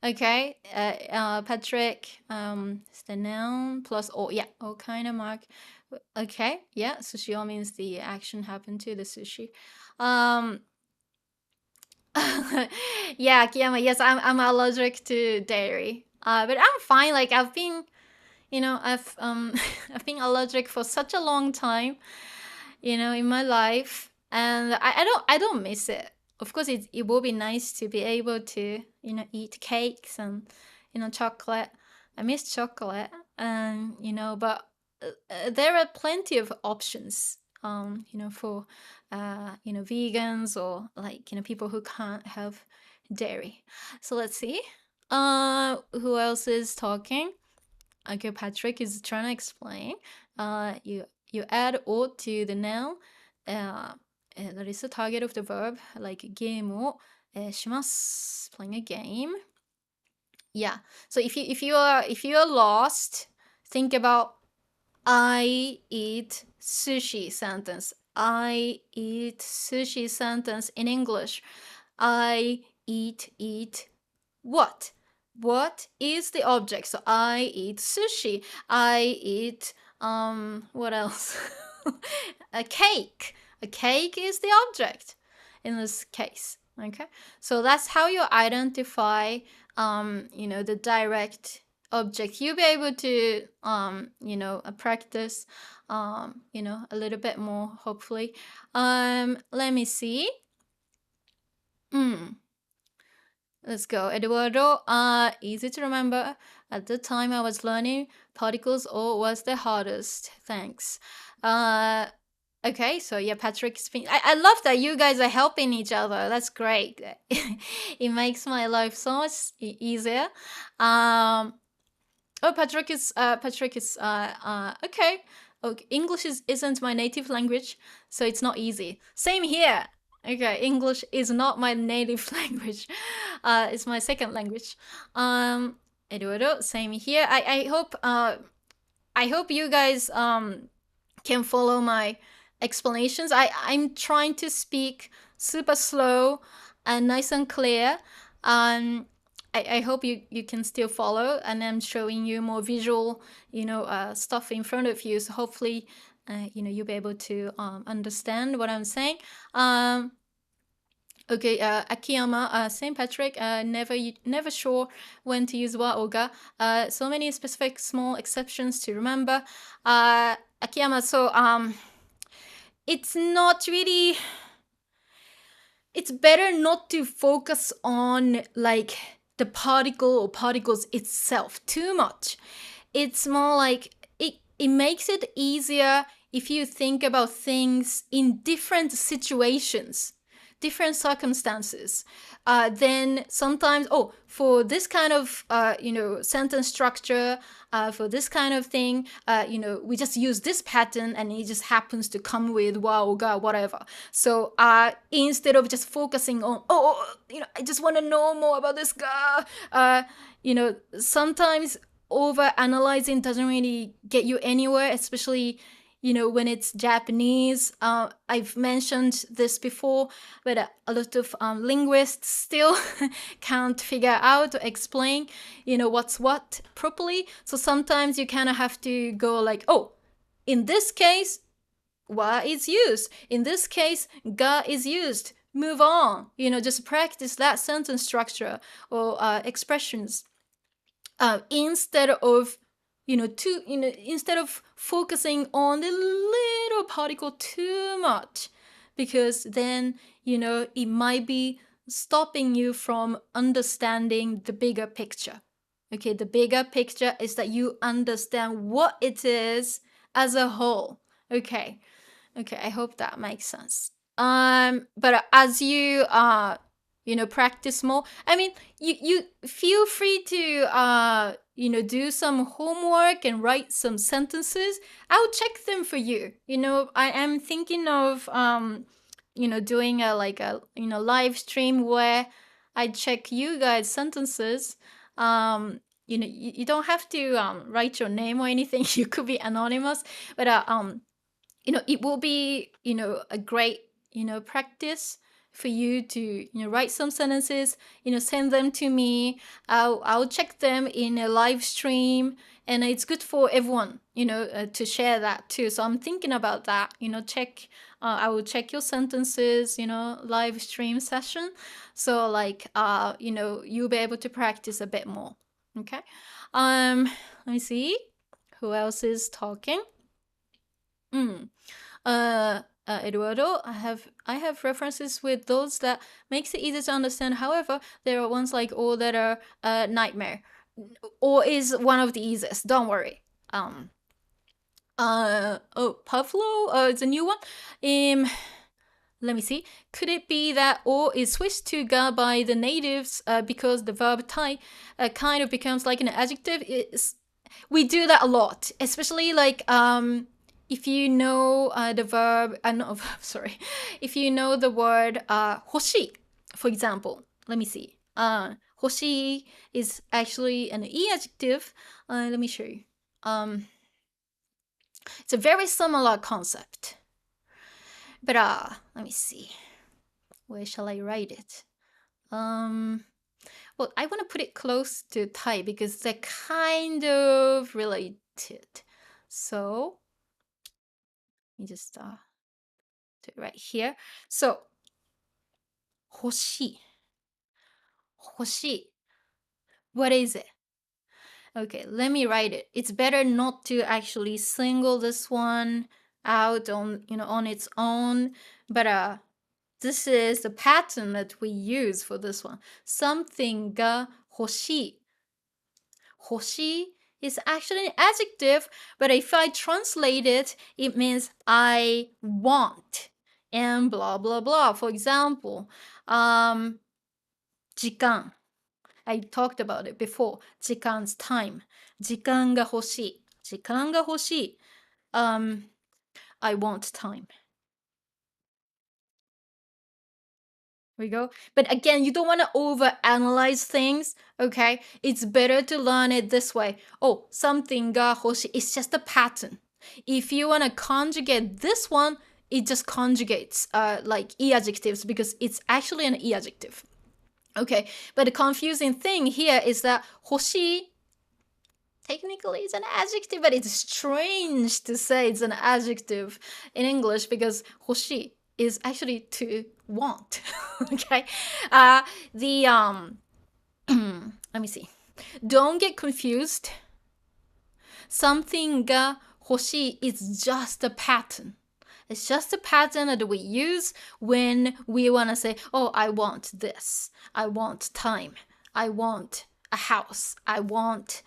Okay, Patrick, is the noun plus o. Yeah, o kind of mark. Okay, yeah, sushi means the action happened to the sushi. Yeah, Akiyama, yes, I'm allergic to dairy. But I'm fine. Like I've been, I've I've been allergic for such a long time, in my life, and I don't miss it. Of course, it will be nice to be able to, eat cakes and, chocolate. I miss chocolate, and but there are plenty of options, for vegans or like people who can't have dairy. So let's see. Who else is talking? Okay, Patrick is trying to explain. You add o to the noun. That is the target of the verb, like gameをします playing a game. Yeah. So if you are lost, think about I eat sushi sentence. I eat sushi sentence in English. I eat what? What is the object? So I eat sushi. I eat what else? A cake. A cake is the object in this case. Okay, so that's how you identify the direct object. You'll be able to practice a little bit more, hopefully. Let me see. Let's go. Eduardo, easy to remember. At the time I was learning, particles O was the hardest. Thanks. Okay, so yeah, Patrick's been. I love that you guys are helping each other. That's great. It makes my life so much easier. Oh, Patrick is okay. Okay, English isn't my native language, so it's not easy. Same here. Okay, English is not my native language. It's my second language. Eduardo, same here. I hope you guys can follow my explanations. I'm trying to speak super slow and nice and clear. I hope you can still follow, and I'm showing you more visual, stuff in front of you. So hopefully, you'll be able to understand what I'm saying. Okay, Akiyama, St. Patrick, never sure when to use wa or ga. So many specific small exceptions to remember. Akiyama, so it's not really. It's better not to focus on like the particle or particles itself too much. It's more like it makes it easier if you think about things in different situations, different circumstances. Then sometimes, for this kind of sentence structure, for this kind of thing, we just use this pattern, and it just happens to come with wa or ga, whatever. So instead of just focusing on I just want to know more about this ga, sometimes over analyzing doesn't really get you anywhere, especially when it's Japanese. I've mentioned this before, but a lot of linguists still can't figure out or explain, what's what properly. So sometimes you kind of have to go like, in this case, wa is used. In this case, ga is used. Move on. Just practice that sentence structure or expressions. Instead of instead of focusing on the little particle too much, because then it might be stopping you from understanding the bigger picture. Okay, the bigger picture is that you understand what it is as a whole. Okay, I hope that makes sense. But as you practice more, I mean, you feel free to do some homework and write some sentences. I'll check them for you. I am thinking of doing a live stream where I check you guys sentences. You don't have to write your name or anything. You could be anonymous, but it will be a great practice for you to write some sentences, send them to me. I'll check them in a live stream, and it's good for everyone to share that too. So I'm thinking about that. I will check your sentences, live stream session, so you'll be able to practice a bit more. Okay. Let me see who else is talking. Eduardo, I have references with those that makes it easy to understand. However, there are ones like all that are nightmare, or is one of the easiest. Don't worry. Pavlo, it's a new one. Let me see. Could it be that or is switched to ga by the natives because the verb tai kind of becomes like an adjective? We do that a lot, especially like if you know the verb, sorry, if you know the word hoshi, for example. Let me see. Hoshi is actually an e adjective. Let me show you. It's a very similar concept. But let me see. Where shall I write it? Well, I want to put it close to tai because they're kind of related. So let me just do it right here. So, 欲しい. 欲しい. What is it? Okay, let me write it. It's better not to actually single this one out on its own, but this is the pattern that we use for this one. Something ga 欲しい. 欲しい is actually an adjective, but if I translate it, it means I want and blah blah blah. For example, 時間. I talked about it before. 時間's time. 時間が欲しい. 時間が欲しい. I want time. we go. But again, you don't want to overanalyze things, okay? It's better to learn it this way. Oh, something ga hoshi. It's just a pattern. If you want to conjugate this one, it just conjugates like e adjectives because it's actually an e adjective. Okay, but the confusing thing here is that hoshi technically it's an adjective, but it's strange to say it's an adjective in English because hoshi is actually to want. Okay, let me see. Don't get confused. Something ga hoshi is just a pattern. It's just a pattern that we use when we want to say, oh, I want this. I want time. I want a house. I want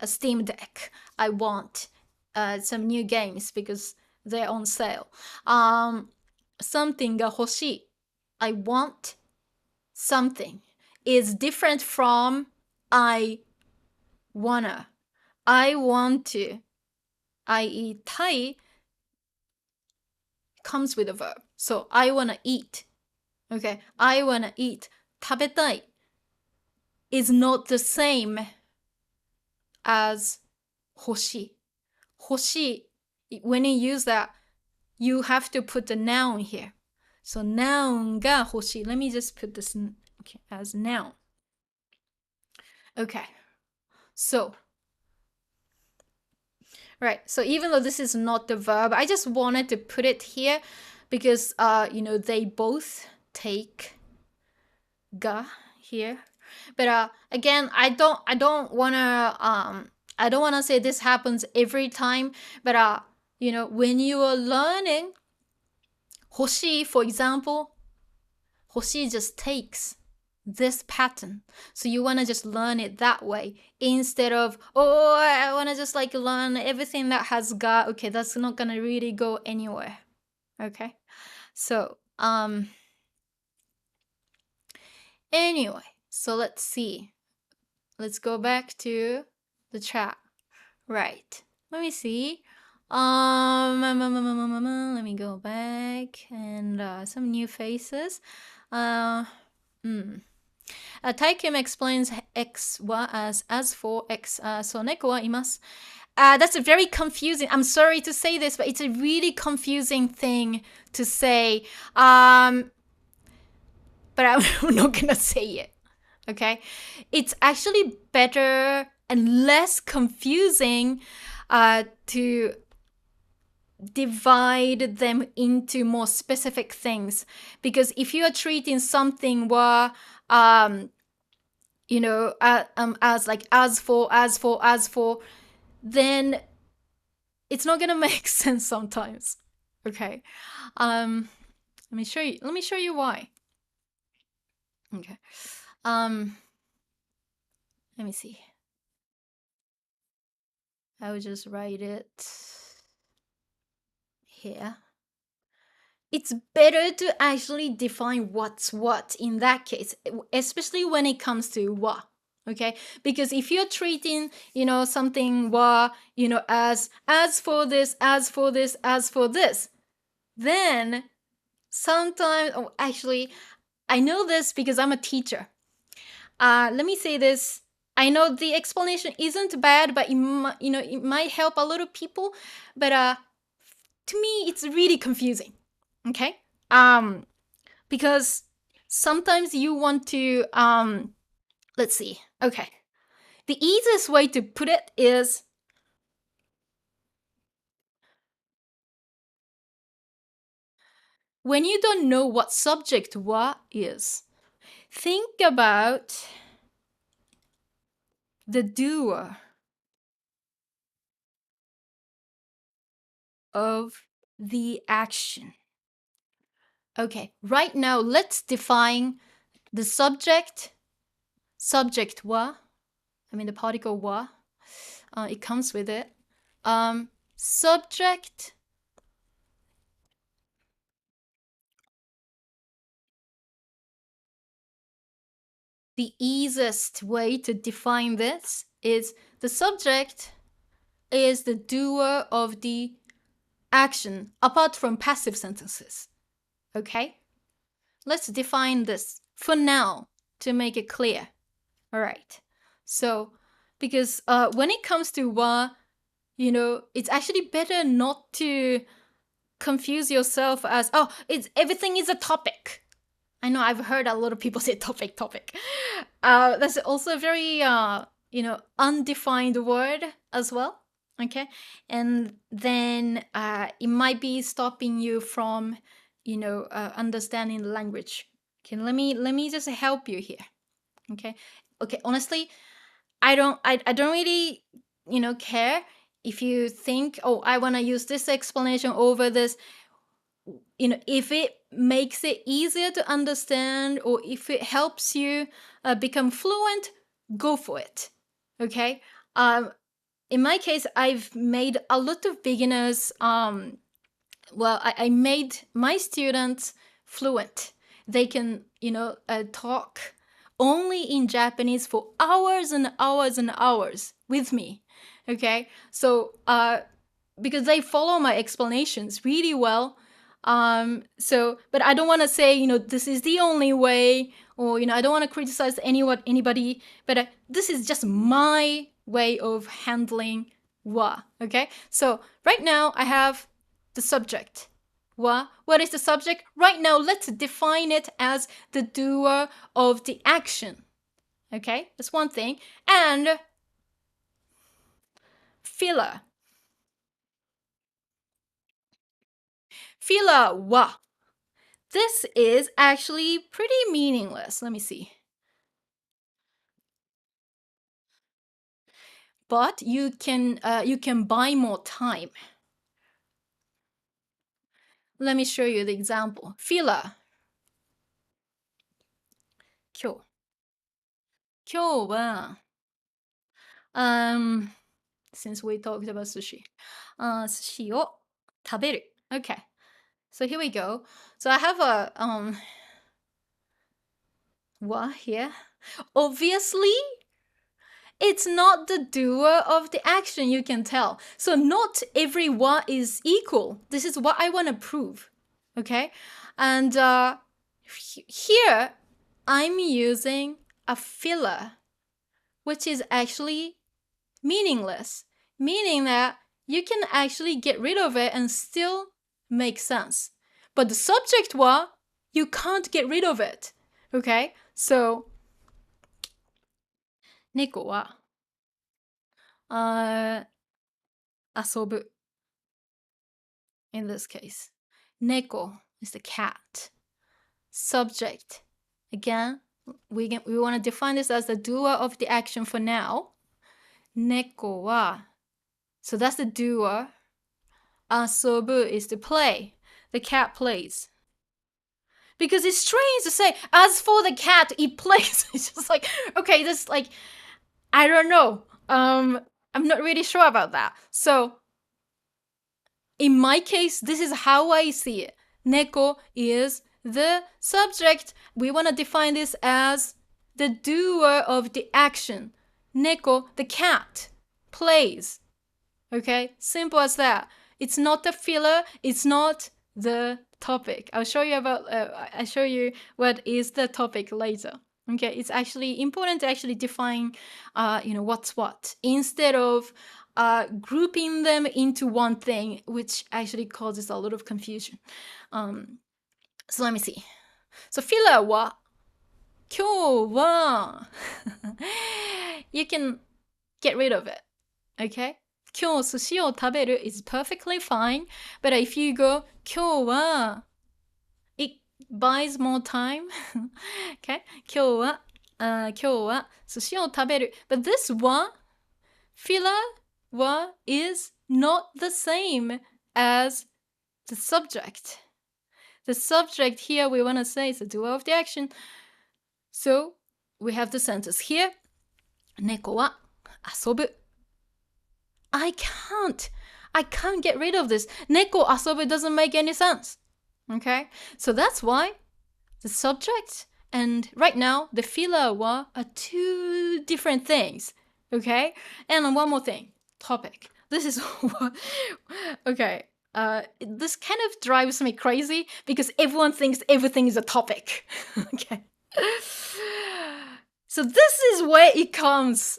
a Steam Deck. I want some new games because they're on sale. Something ga hoshi. I want something is different from I wanna. I want to, i.e. tai, comes with a verb. So I wanna eat. Okay, I wanna eat. 食べたい is not the same as 欲しい. 欲しい, when you use that, you have to put the noun here. So noun が欲しい. Let me just put this as noun. Okay, so right, so even though this is not the verb, I just wanted to put it here because they both take ga here. But again, I don't wanna say this happens every time, but when you are learning 欲しい, for example, 欲しい just takes this pattern. So you want to just learn it that way instead of, oh, I want to just like learn everything that has ga. Okay, that's not going to really go anywhere. Okay, so anyway, so let's see. Let's go back to the chat. Right, let me see. Let me go back and some new faces. Taikim explains X wa as for X, so neko wa imasu. That's a very confusing. I'm sorry to say this, but it's a really confusing thing to say. But I'm not gonna say it. Okay, it's actually better and less confusing to divide them into more specific things, because if you are treating something where as like as for, then it's not gonna make sense sometimes. Okay, let me show you why. Okay, let me see. I will just write it here. It's better to actually define what's what in that case, especially when it comes to wa. Okay, because if you're treating something wa as for this, then sometimes, actually I know this because I'm a teacher. Let me say this. I know the explanation isn't bad, but it might help a lot of people, but to me it's really confusing. Okay, because sometimes you want to let's see. Okay, the easiest way to put it is when you don't know what subject wa is, think about the doer of the action. Okay, right now let's define the subject wa. I mean the particle wa. It comes with it. Subject. The easiest way to define this is the subject is the doer of the action, apart from passive sentences. Okay? let's define this for now to make it clear. All right. So, because when it comes to wa, it's actually better not to confuse yourself as, oh, everything is a topic. I know I've heard a lot of people say topic. That's also a very, undefined word as well. Okay. And then it might be stopping you from, understanding the language. Okay. Let me just help you here. Okay. Honestly, I don't really, care if you think, oh, I want to use this explanation over this. If it makes it easier to understand or if it helps you become fluent, go for it. Okay. In my case, I've made a lot of beginners. I made my students fluent. They can, talk only in Japanese for hours and hours and hours with me. Okay. So, because they follow my explanations really well. But I don't want to say, this is the only way, or, I don't want to criticize anybody, but this is just my way of handling wa. Okay. So right now I have the subject. Wa. What is the subject? Right now, let's define it as the doer of the action. Okay, that's one thing. And filler. Filler wa. This is actually pretty meaningless. Let me see. But you can buy more time. Let me show you the example. Filler. 今日は since we talked about sushi, 寿司を食べる. Okay, so here we go. So I have a wa here. Obviously, it's not the doer of the action, you can tell. So not every wa is equal. This is what I want to prove. Okay, and here I'm using a filler, which is actually meaningless, meaning that you can actually get rid of it and still make sense. But the subject wa, you can't get rid of it. Okay, so 猫は遊ぶ in this case. 猫 is the cat. Subject. Again, we want to define this as the doer of the action for now. 猫は so that's the doer. 遊ぶ is to play. The cat plays. Because it's strange to say, as for the cat, it plays. It's just like, okay, this like, I don't know. I'm not really sure about that. So, in my case, this is how I see it. Neko is the subject. We want to define this as the doer of the action. Neko, the cat, plays. Okay, simple as that. It's not the filler. It's not the topic. I'll show you what is the topic later. Okay, it's actually important to actually define, what's what instead of grouping them into one thing, which actually causes a lot of confusion. So let me see. So filler wa 今日は you can get rid of it. Okay? 今日寿司を食べる is perfectly fine. But if you go 今日は it buys more time. Okay? 今日は寿司を食べる. But this wa, filler wa is not the same as the subject. The subject here we want to say is the doer of the action. So we have the sentence here. 猫は遊ぶ. I can't get rid of this. 猫遊ぶ doesn't make any sense. Okay? So that's why the subject and right now the filler wa are two different things. Okay? And one more thing. Topic. This is what... Okay. this kind of drives me crazy because everyone thinks everything is a topic. Okay. So this is where it comes.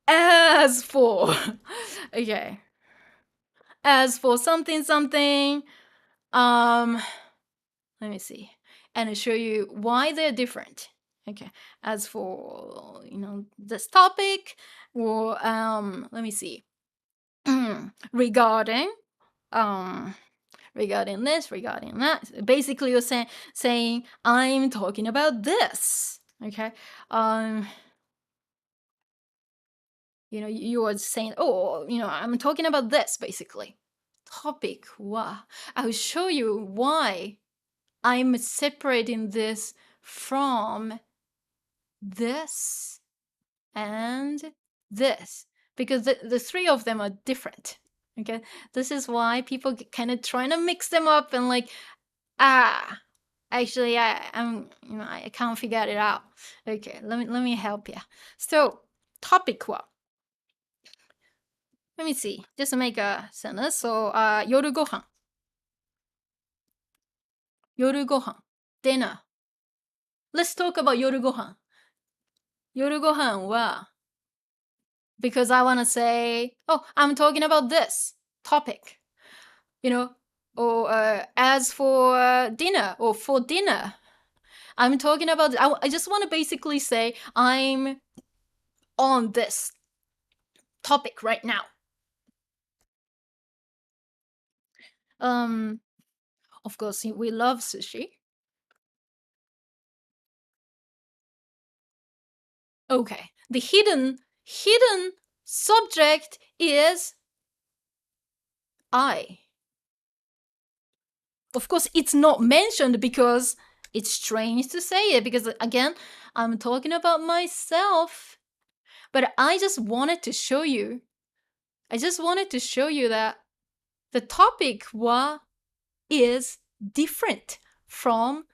As for, okay. As for something, let me see. And I'll show you why they're different. Okay. As for, this topic, or, let me see. regarding this, regarding that. Basically, you're saying I'm talking about this. Okay. You are saying, oh, I'm talking about this, basically. Topic wa. I'll show you why I'm separating this from this and this, because the three of them are different. Okay, this is why people kind of trying to mix them up and like, actually I can't figure it out. Okay, let me help you. So topic wa. Let me see, just to make a sentence. So 夜ご飯 夜ご飯 dinner. Let's talk about 夜ご飯 夜ご飯は because I want to say, oh, I'm talking about this topic, or as for dinner, or for dinner, I'm talking about, I just want to basically say I'm on this topic right now. Of course, we love sushi. Okay, the hidden subject is I. Of course, it's not mentioned because it's strange to say it, because again, I'm talking about myself. But I just wanted to show you that the topic wa is different from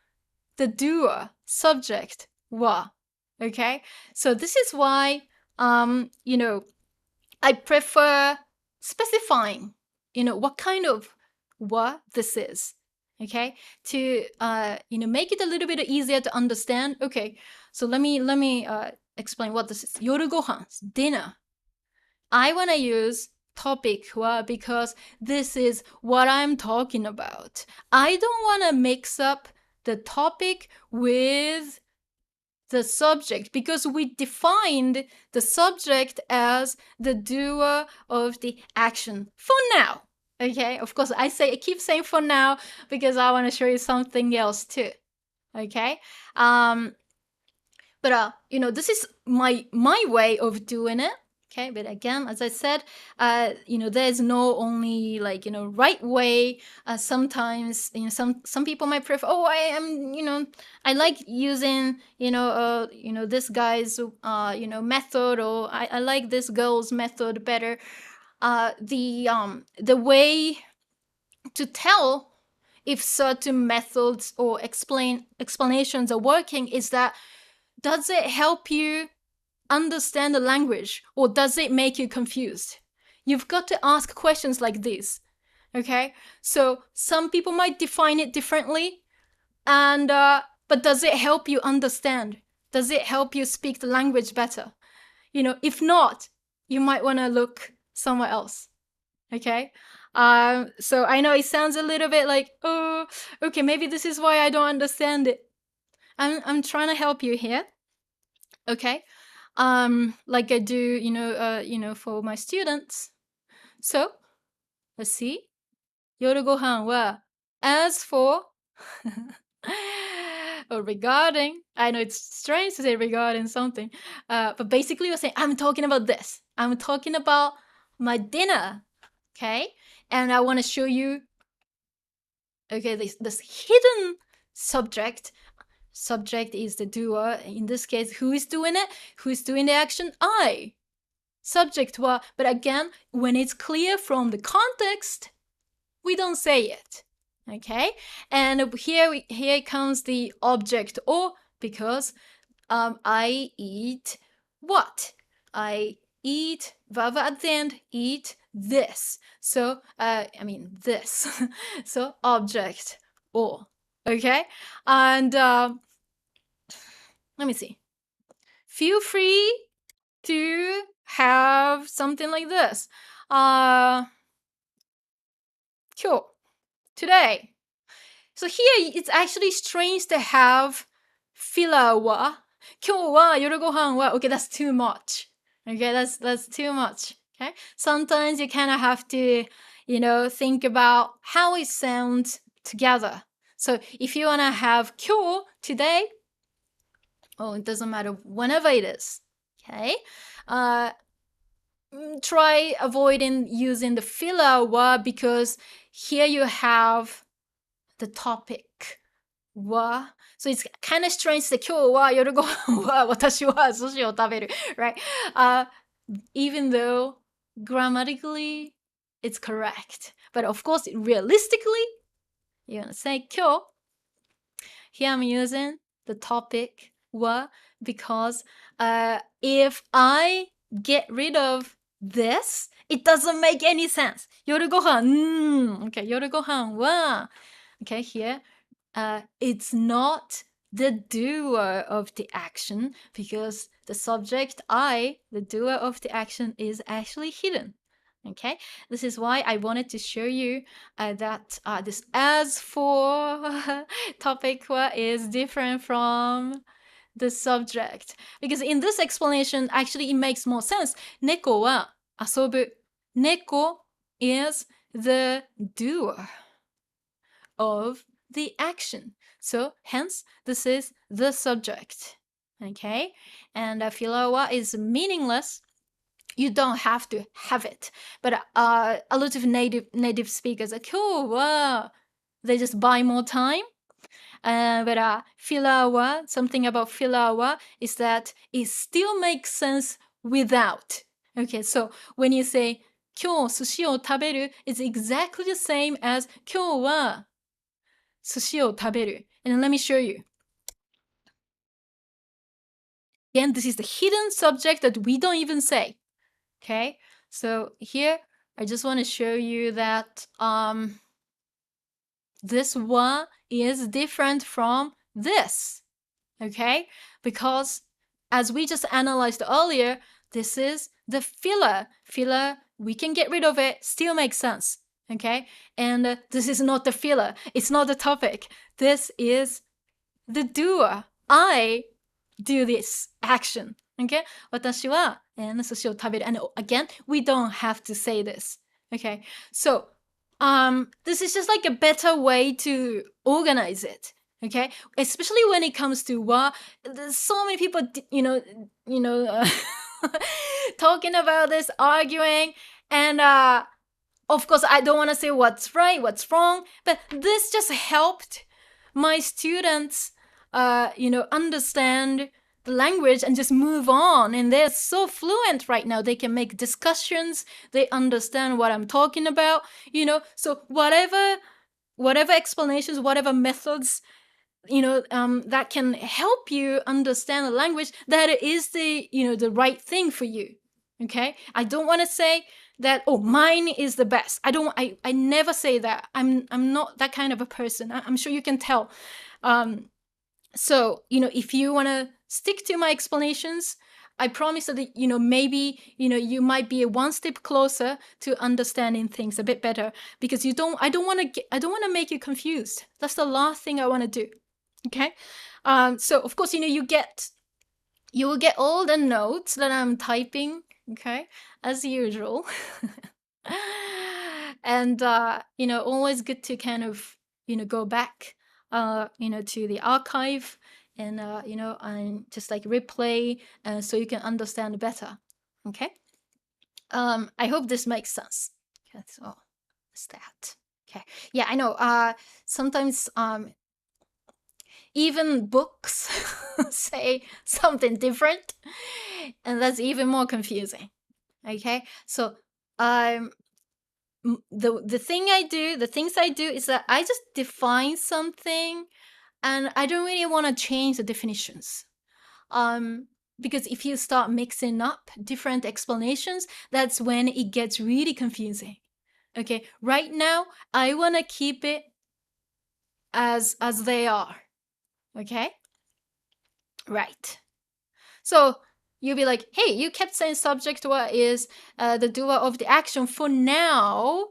the doer subject wa. Okay? So this is why I prefer specifying, what kind of wa this is. Okay? To make it a little bit easier to understand. Okay. So let me explain what this is. 夜ご飯, dinner. I want to use topic wa because this is what I'm talking about. I don't want to mix up the topic with the subject because we defined the subject as the doer of the action for now. Okay, of course I keep saying for now because I want to show you something else too. Okay, but this is my way of doing it. Okay, but again, as I said, there's no only right way. Sometimes some people might prefer, oh, I like using this guy's method, or I like this girl's method better. The way to tell if certain methods or explanations are working is that, does it help you understand the language, or does it make you confused? You've got to ask questions like this. Okay, so some people might define it differently, and but does it help you understand? Does it help you speak the language better? If not, you might want to look somewhere else. Okay, so I know it sounds a little bit like, oh, okay, maybe this is why I don't understand it. I'm trying to help you here. Okay, like I do, for my students. So let's see. 夜ご飯は as for or regarding. I know it's strange to say regarding something, but basically you're saying, I'm talking about this. I'm talking about my dinner. Okay, and I want to show you. Okay, this hidden subject. Subject is the doer. In this case, who is doing it? Who is doing the action? I. Subject wa. But again, when it's clear from the context, we don't say it. Okay? And here comes the object or, because I eat what? I eat, verb at the end, eat this. So, this. So, object or. Okay? And let me see. Feel free to have something like this. 今日 today. So here it's actually strange to have filler は今日は夜ご飯は okay, that's too much. Okay, that's too much. Okay? Sometimes you kind of have to, think about how it sounds together. So if you want to have 今日 today, it doesn't matter whenever it is. Okay? Try avoiding using the filler word because here you have the topic は so it's kind of strange that 今日は夜ご飯は私は寿司を食べる right? Even though grammatically it's correct, but of course realistically you're gonna say 今日 here I'm using the topic は because if I get rid of this, it doesn't make any sense. 夜ご飯 okay, 夜ご飯は okay, here it's not the doer of the action because the subject I, the doer of the action, is actually hidden. Okay, this is why I wanted to show you that this as for topic is different from the subject. Because in this explanation, actually it makes more sense. 猫は遊ぶ. Neko is the doer of the action. So hence, this is the subject. Okay? And filler wa is meaningless. You don't have to have it. But a lot of native speakers, 今日は they just buy more time. But filler wa, something about filler wa is that it still makes sense without. Okay, so when you say 今日寿司を食べる, it's exactly the same as 今日は寿司を食べる. And let me show you. Again, this is the hidden subject that we don't even say. Okay, so here I just want to show you that this wa is different from this. Okay, because as we just analyzed earlier, this is the filler. Filler, we can get rid of it, still makes sense. Okay, and this is not the filler. It's not the topic. This is the doer. I do this action. Okay, 私は寿司を食べる. And again, we don't have to say this. Okay, so this is just like a better way to organize it. Okay, especially when it comes to wa. There's so many people, talking about this, arguing, and of course, I don't want to say what's right, what's wrong, but this just helped my students, understand the language and just move on. And they're so fluent right now. They can make discussions. They understand what I'm talking about, So whatever explanations, whatever methods, that can help you understand the language, that is the right thing for you. Okay, I don't want to say that mine is the best. I never say that. I'm not that kind of a person. I'm sure you can tell. So if you want to stick to my explanations, I promise that maybe you might be one step closer to understanding things a bit better, because I don't want to make you confused. That's the last thing I want to do. Okay, so of course you will get all the notes that I'm typing, okay, as usual. And always good to kind of go back to the archive and and just like replay so you can understand better. Okay, I hope this makes sense. Okay, so that's that. Okay, yeah, I know sometimes even books say something different, and that's even more confusing. Okay, so the things I do is that I just define something, and I don't really want to change the definitions. because if you start mixing up different explanations, that's when it gets really confusing. Okay, right now I want to keep it as they are. Okay, right. So you'll be like, hey, you kept saying subject is the doer of the action for now.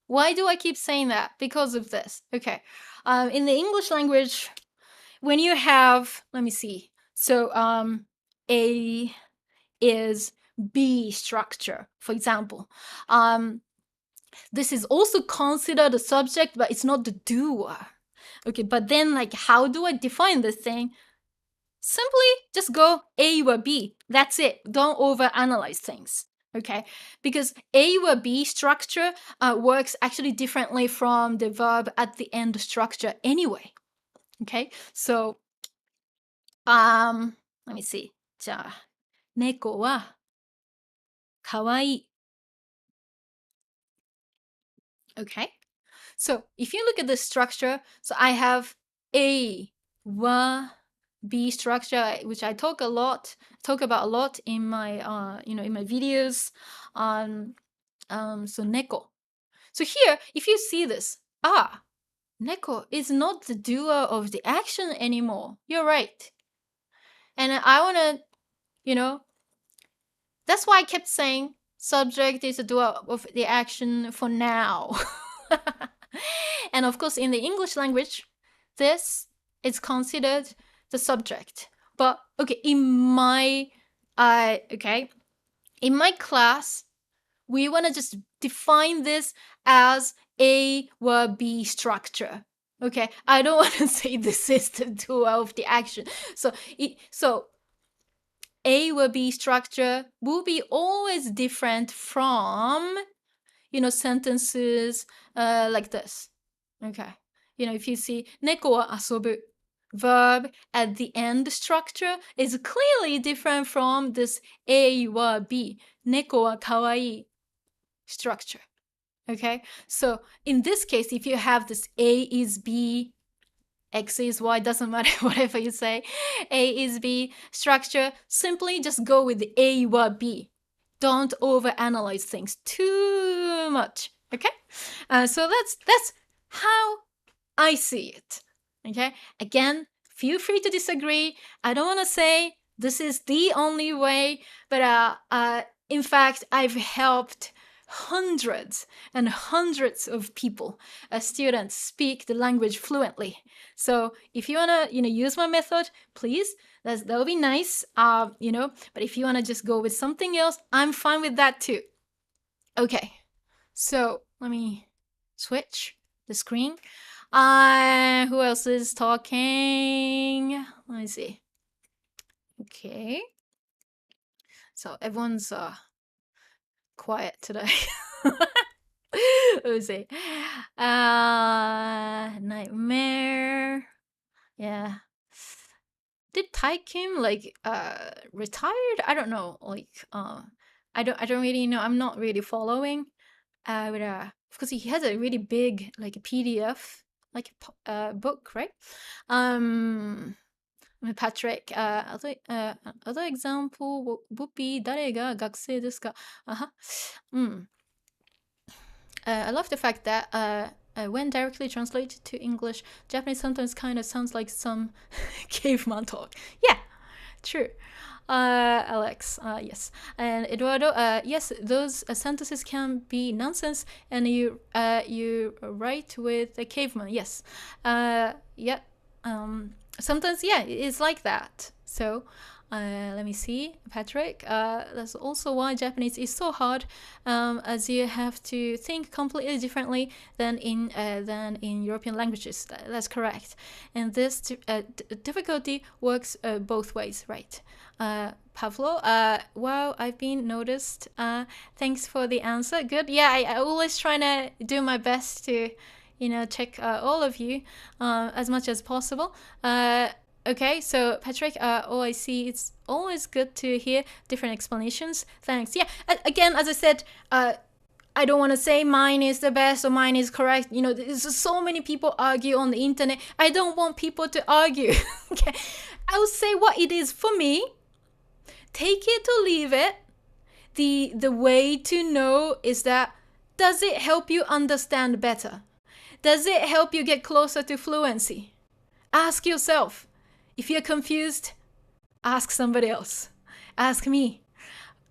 Why do I keep saying that? Because of this. Okay, in the English language, when you have, let me see. So A is B structure, for example. This is also considered a subject, but it's not the doer. Okay, but then like, how do I define this thing? Simply just go A or B. That's it. Don't overanalyze things. Okay, because A or B structure works actually differently from the verb at the end structure anyway. Okay, so let me see. じゃあ、猫はかわいい. Okay, so if you look at the structure, so I have A, wa, B structure, which I talk about a lot in my in my videos. So neko. So here, if you see this, neko is not the doer of the action anymore. You're right. And I want to, that's why I kept saying subject is the doer of the action for now. And of course, in the English language, this is considered the subject. But okay, in my class, we want to just define this as A or B structure. Okay, I don't want to say this is the doer of the action. So A or B structure will be always different from, sentences like this. Okay. If you see 猫は遊ぶ verb at the end structure is clearly different from this A or B 猫はかわいい structure. Okay. So in this case, if you have this A is B, X is Y, doesn't matter, whatever you say, A is B structure, simply just go with the A or B. Don't overanalyze things too much. Okay. So that's how I see it. Okay. Again, feel free to disagree. I don't want to say this is the only way, but in fact, I've helped hundreds and hundreds of people, students, speak the language fluently. So if you wanna, use my method, please, that'll be nice. But if you wanna just go with something else, I'm fine with that too. Okay, so let me switch the screen. Who else is talking? Let me see. Okay, so everyone's quiet today. Let me see. Nightmare. Yeah. Did Tai Kim retired? I don't know. I don't really know. I'm not really following. But because he has a really big PDF book, right? Patrick, other example would be 誰が学生ですか? I love the fact that when directly translated to English, Japanese sometimes kind of sounds like some caveman talk. Yeah, true. Alex, yes. And Eduardo, yes, those sentences can be nonsense, and you write with a caveman. Yes. Yeah. Sometimes, yeah, it's like that. So, let me see, Patrick. That's also why Japanese is so hard, as you have to think completely differently than in European languages. That's correct. And this difficulty works both ways, right? Pavlo, wow, I've been noticed. Thanks for the answer. Good. Yeah, I always try to do my best to, check all of you as much as possible. Okay, so Patrick, I see. It's always good to hear different explanations. Thanks. Yeah, again, as I said, I don't want to say mine is the best or mine is correct. There's so many people argue on the internet. I don't want people to argue. Okay, I will say what it is for me. take it or leave it. The way to know is that, does it help you understand better? Does it help you get closer to fluency? Ask yourself. If you're confused, ask somebody else. Ask me.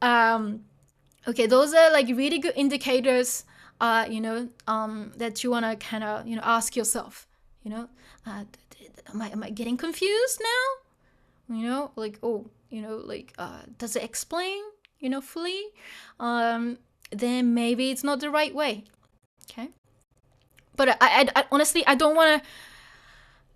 Okay, those are like really good indicators, that you want to kind of, ask yourself, am I getting confused now? Does it explain, fully? Then maybe it's not the right way. Okay. But I honestly, I don't want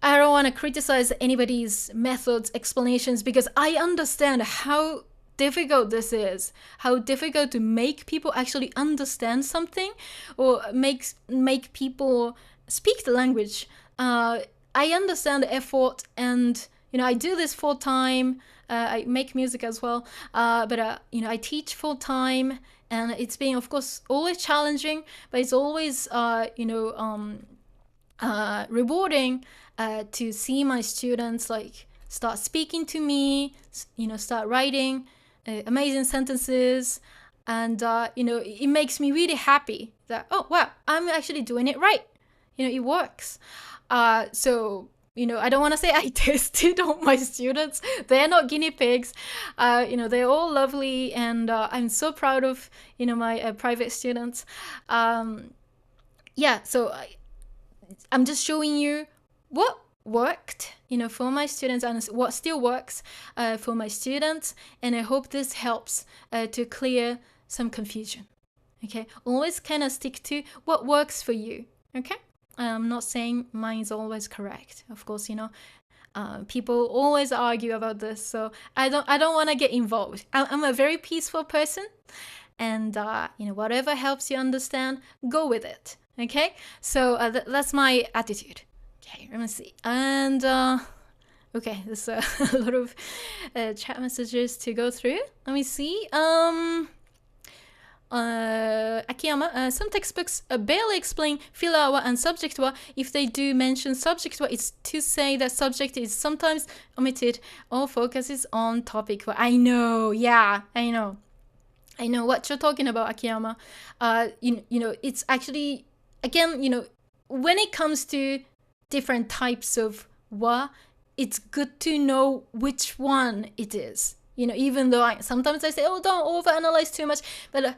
to criticize anybody's methods, explanations, because I understand how difficult this is, how difficult to make people actually understand something or make people speak the language. I understand the effort, and I do this full time. I make music as well, but I teach full time, and it's been, of course, always challenging, but it's always rewarding to see my students like start speaking to me, start writing amazing sentences, and it makes me really happy that, oh wow, I'm actually doing it right. It works. So I don't want to say I tested all my students. They're not guinea pigs. They're all lovely, and I'm so proud of my private students. So I'm just showing you what worked, for my students, and what still works for my students, and I hope this helps to clear some confusion. Okay, always kind of stick to what works for you. Okay, I'm not saying mine is always correct. Of course, people always argue about this, so I don't want to get involved. I'm a very peaceful person, and whatever helps you understand, go with it. Okay, so that's my attitude. Okay, let me see. And okay, there's a lot of chat messages to go through. Let me see. Akiyama, some textbooks barely explain filler wa and subject wa. If they do mention subject wa, it's to say that subject is sometimes omitted or focuses on topic wa. I know, yeah, I know what you're talking about, Akiyama. It's actually, again, when it comes to different types of wa, it's good to know which one it is. Even though sometimes I say, oh, don't overanalyze too much, but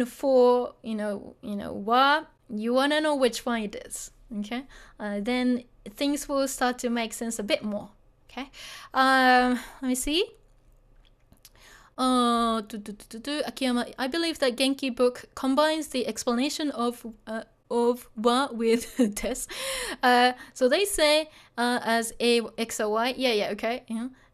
for wa, you wanna know which one it is. Okay, then things will start to make sense a bit more. Okay, let me see. Akiyama, I believe that Genki book combines the explanation of wa with des. So they say as a x or y. Yeah, okay.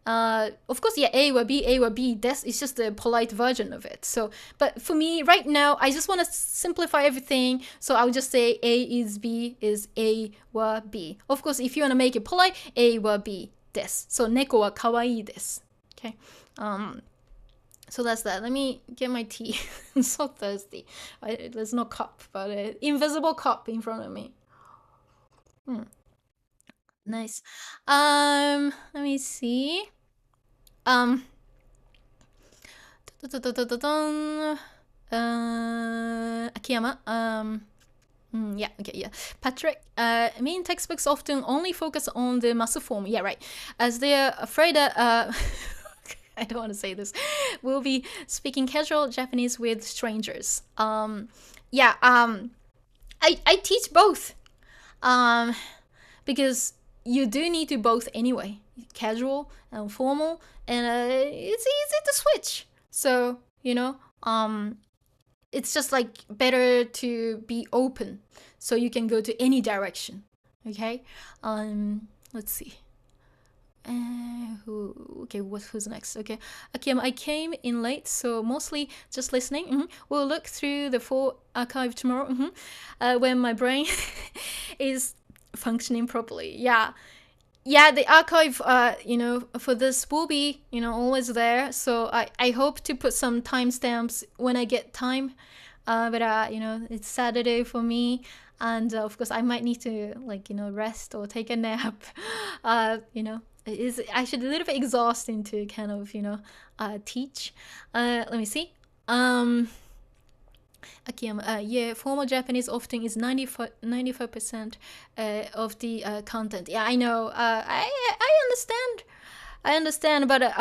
Of course, yeah, a or b, des. It's just the polite version of it. So, but for me right now, I just want to simplify everything. So I'll just say a is b is a wa b. Of course, if you want to make it polite, a wa b des. So neko wa kawaii desu. Okay. So that's that. Let me get my tea. I'm so thirsty. There's no cup, but an invisible cup in front of me. Nice. Let me see. Akiyama. Yeah, okay, yeah. Patrick, main textbooks often only focus on the muscle form. Yeah, right. As they're afraid that I don't want to say this. We'll be speaking casual Japanese with strangers. I teach both. Because you do need to both anyway. Casual and formal, and it's easy to switch. So, it's just like better to be open so you can go to any direction. Okay? Let's see. Who's next? Okay, Akiyama, I came in late, so mostly just listening. We'll look through the full archive tomorrow when my brain is functioning properly. Yeah, the archive for this will be always there, so I hope to put some timestamps when I get time, but it's Saturday for me, and of course I might need to rest or take a nap, is actually a little bit exhausting to kind of, teach. Let me see. Akiyama, yeah, formal Japanese often is 95% of the content. Yeah, I know. I understand. I understand, but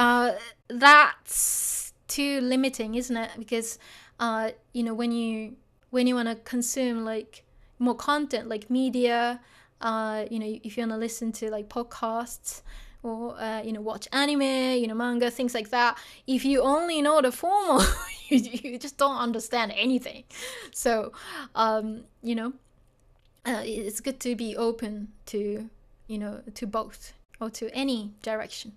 that's too limiting, isn't it? Because when you want to consume like more content, like media, if you want to listen to like podcasts or watch anime, manga, things like that. If you only know the formal, you just don't understand anything. So, it's good to be open to to both or to any direction.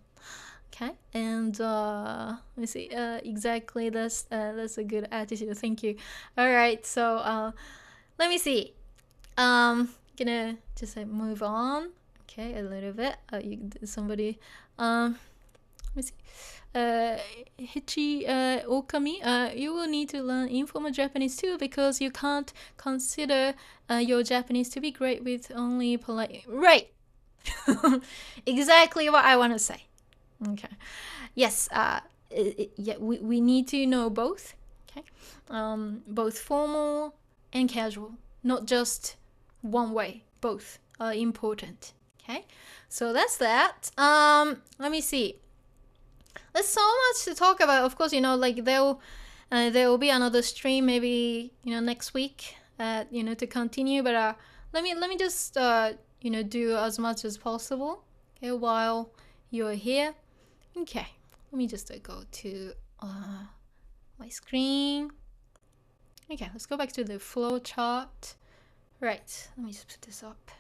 Okay, and let me see. Exactly, that's a good attitude. Thank you. All right, so let me see. Gonna just move on. Okay, a little bit. Somebody. Let me see. Hichi Okami, you will need to learn informal Japanese too because you can't consider your Japanese to be great with only polite. Right. Exactly what I want to say. Okay. Yes. Yeah. We need to know both. Okay. Both formal and casual, not just one way. Both are important. Okay. So that's that. Let me see. There's so much to talk about. Of course, like there will be another stream maybe next week. To continue. But let me just do as much as possible. Okay, while you're here. Okay, let me just go to my screen. Okay, let's go back to the flow chart. Right, let me just put this up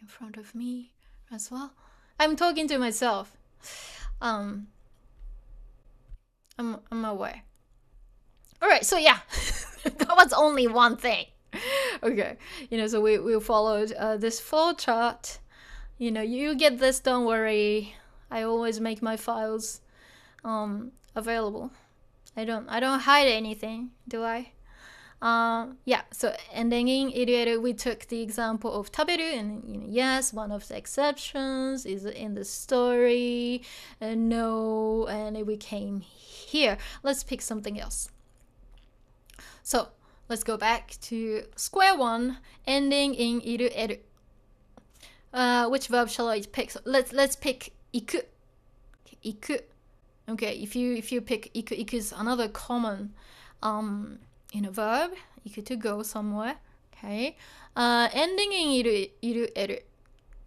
in front of me as well. I'm talking to myself. I'm aware. All right, so yeah, that was only one thing. Okay, so we followed this flow chart. You get this, don't worry. I always make my files available. I don't hide anything, do I? Yeah, so ending in iru we took the example of taberu, and yes, one of the exceptions is in the story, no, and we came here. Let's pick something else. So let's go back to square one, ending in iru eru. Which verb shall I pick? So let's pick iku. Iku. Okay, if you pick iku, iku is another common verb. Iku to go somewhere. Okay. Ending in iru eru.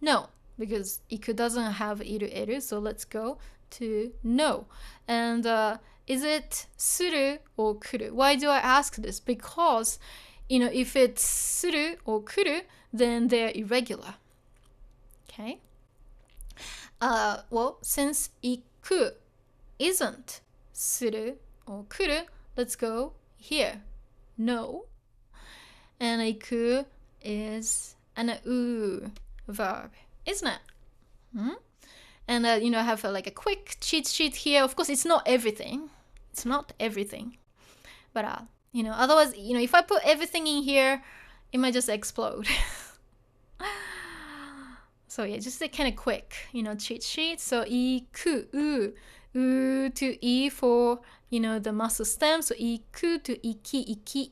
No, because iku doesn't have iru eru, so let's go to no. And is it suru or kuru? Why do I ask this? Because if it's suru or kuru, then they're irregular. Okay. Well, since iku isn't suru or kuru, let's go here. No. And iku is an u verb, isn't it? And I have like a quick cheat sheet here. Of course, it's not everything. It's not everything. But otherwise, if I put everything in here, it might just explode. So yeah, just a kind of quick, cheat sheet. So iku, u to e for, the muscle stem. So iku to iki,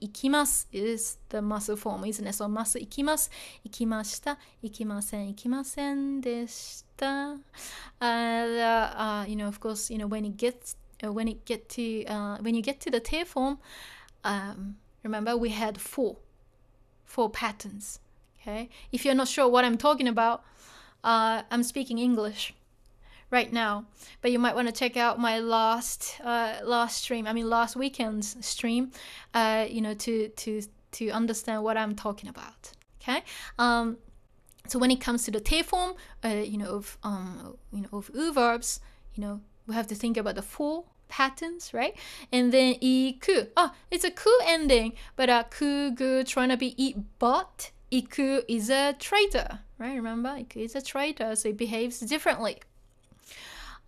ikimasu is the muscle form, isn't it? So muscle ikimasu, ikimashita, ikimasen, ikimasen deshita. Of course, when you get to the tail form, remember we had four patterns. Okay, if you're not sure what I'm talking about, I'm speaking English right now, but you might want to check out my last weekend's stream, to understand what I'm talking about. Okay, so when it comes to the tail form, of u verbs, we have to think about the four patterns, right? And then iku, it's a ku ending, but ku gu trying to be eat, but iku is a traitor, right? Remember, iku is a traitor, so it behaves differently.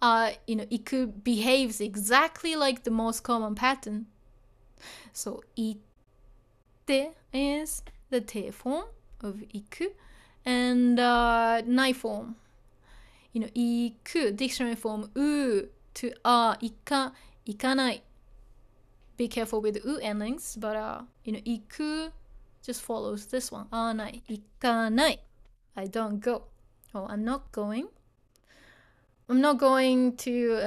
Iku behaves exactly like the most common pattern. So ite is the te form of iku, and nai form. 行く dictionary form u to 行かない. Be careful with the u endings, but 行く just follows this one. ない、行かない. I don't go. Oh, I'm not going. I'm not going to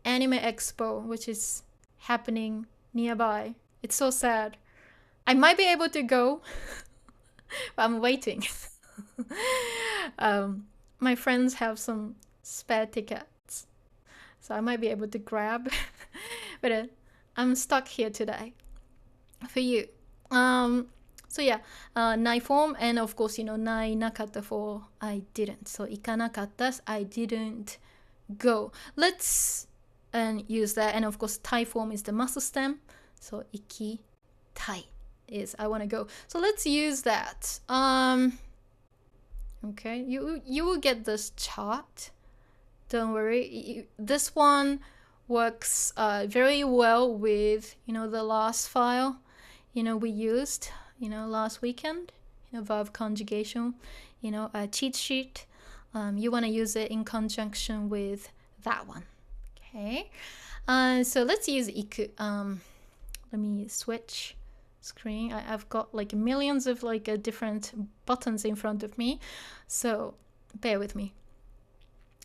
Anime Expo, which is happening nearby. It's so sad. I might be able to go, but I'm waiting. My friends have some spare tickets, so I might be able to grab. But I'm stuck here today for you. So yeah, ない form, and of course, ないなかった for I didn't. So 行かなかった I didn't go. Let's use that. And of course, Thai form is the muscle stem. So 行きたい is I want to go. So let's use that. Okay, you will get this chart. Don't worry. This one works very well with the last file we used last weekend. Verb conjugation. A cheat sheet. You want to use it in conjunction with that one. Okay. So let's use 行く. Let me switch screen. I've got like millions of different buttons in front of me, so bear with me.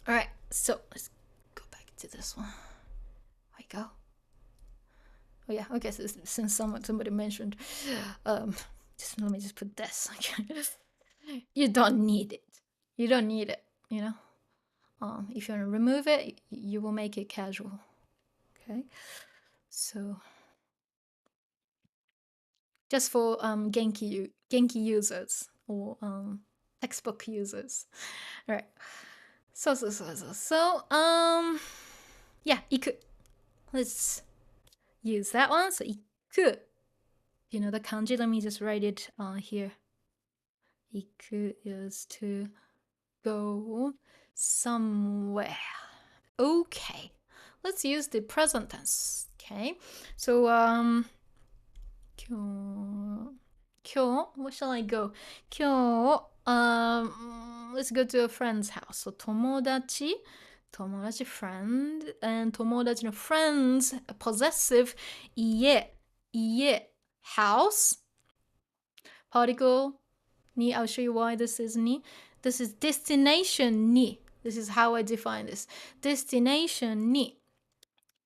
All right, so let's go back to this one. There we go. Oh yeah, okay. So since somebody mentioned, let me just put this. You don't need it. You don't need it. If you want to remove it, you will make it casual. Okay, so. Just for Genki users or textbook users. All right. So yeah, 行く. Let's use that one. So 行く. The kanji. Let me just write it here. 行く is to go somewhere. Okay. Let's use the present tense. Okay. So 今日 where shall I go? 今日 let's go to a friend's house. So 友達 friend, and 友達の friends possessive 家 house particle ni. I'll show you why this is ni. This is destination ni. This is how I define this. Destination ni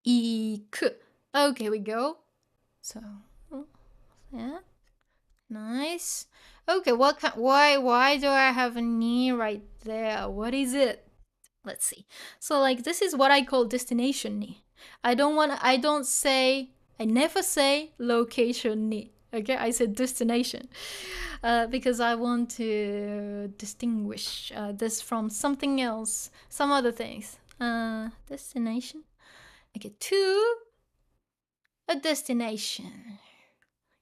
行く. Okay, we go. So yeah, nice. Okay, why do I have a knee right there? What is it? Let's see. So this is what I call destination knee. I never say location knee. Okay, I said destination because I want to distinguish this from something else, some other things. Destination. Okay, to a destination.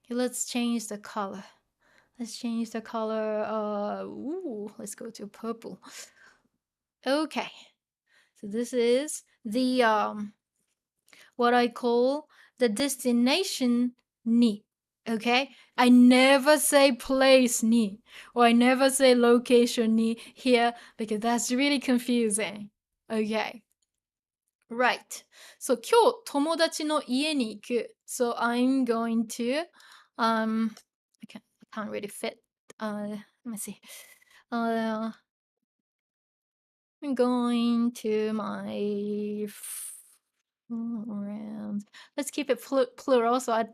Okay, let's change the color. Let's go to purple. Okay. So this is the what I call the destination ni. Okay? I never say place ni, or I never say location ni here because that's really confusing. Okay. Right. So 今日友達の家に行く. So I'm going to I can't really fit. Let me see. I'm going to my friends. Let's keep it plural. So I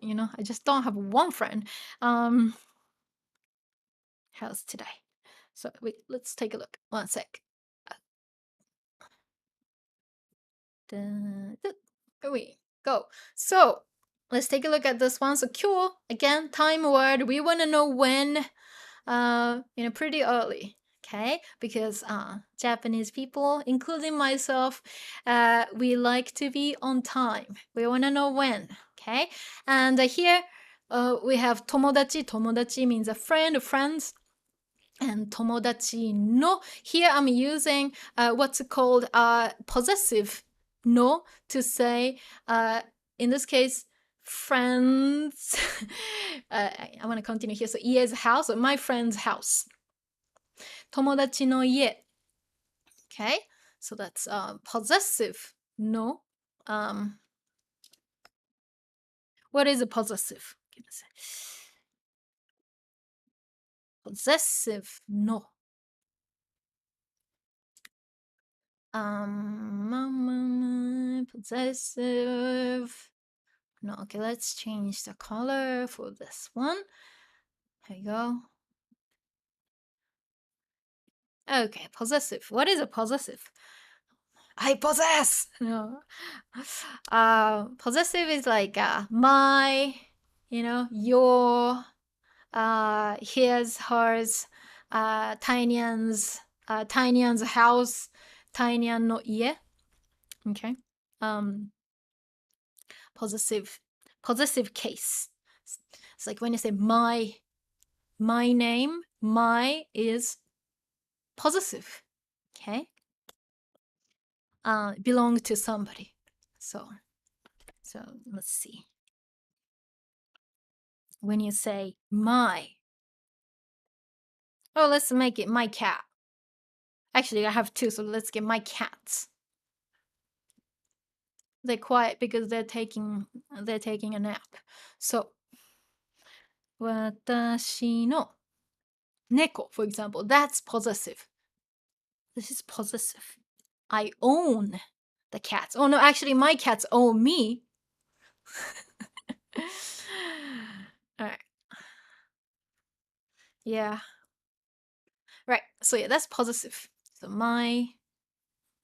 just don't have one friend. House today. So wait, let's take a look. One sec. Here we go. So let's take a look at this one. So 今日 again, time word. We want to know when. Pretty early. Okay, because Japanese people, including myself, we like to be on time. We want to know when. Okay, and here we have tomodachi. Tomodachi means a friend or friends. And tomodachi no. Here I'm using what's called possessive no to say, in this case, friends. I want to continue here. So, ie's house, or my friend's house. 友達の家. Okay. So that's possessive no. What is a possessive? Possessive no. Possessive no. Okay, let's change the color for this one. There you go. Okay, possessive. What is a possessive? I possess. No. Possessive is like my, your, his, hers, Taenyan's, Taenyan's house, Taenyan no ie. Okay. Possessive case. It's like when you say my name, my is possessive. Okay. Belong to somebody. So let's see. When you say my, let's make it my cat. Actually, I have two, so let's get my cats. They're quiet because they're taking a nap. So, 私の猫, for example, that's possessive. This is possessive. I own the cats. Oh no, actually, my cats own me. All right. Yeah. Right. So yeah, that's possessive. So my,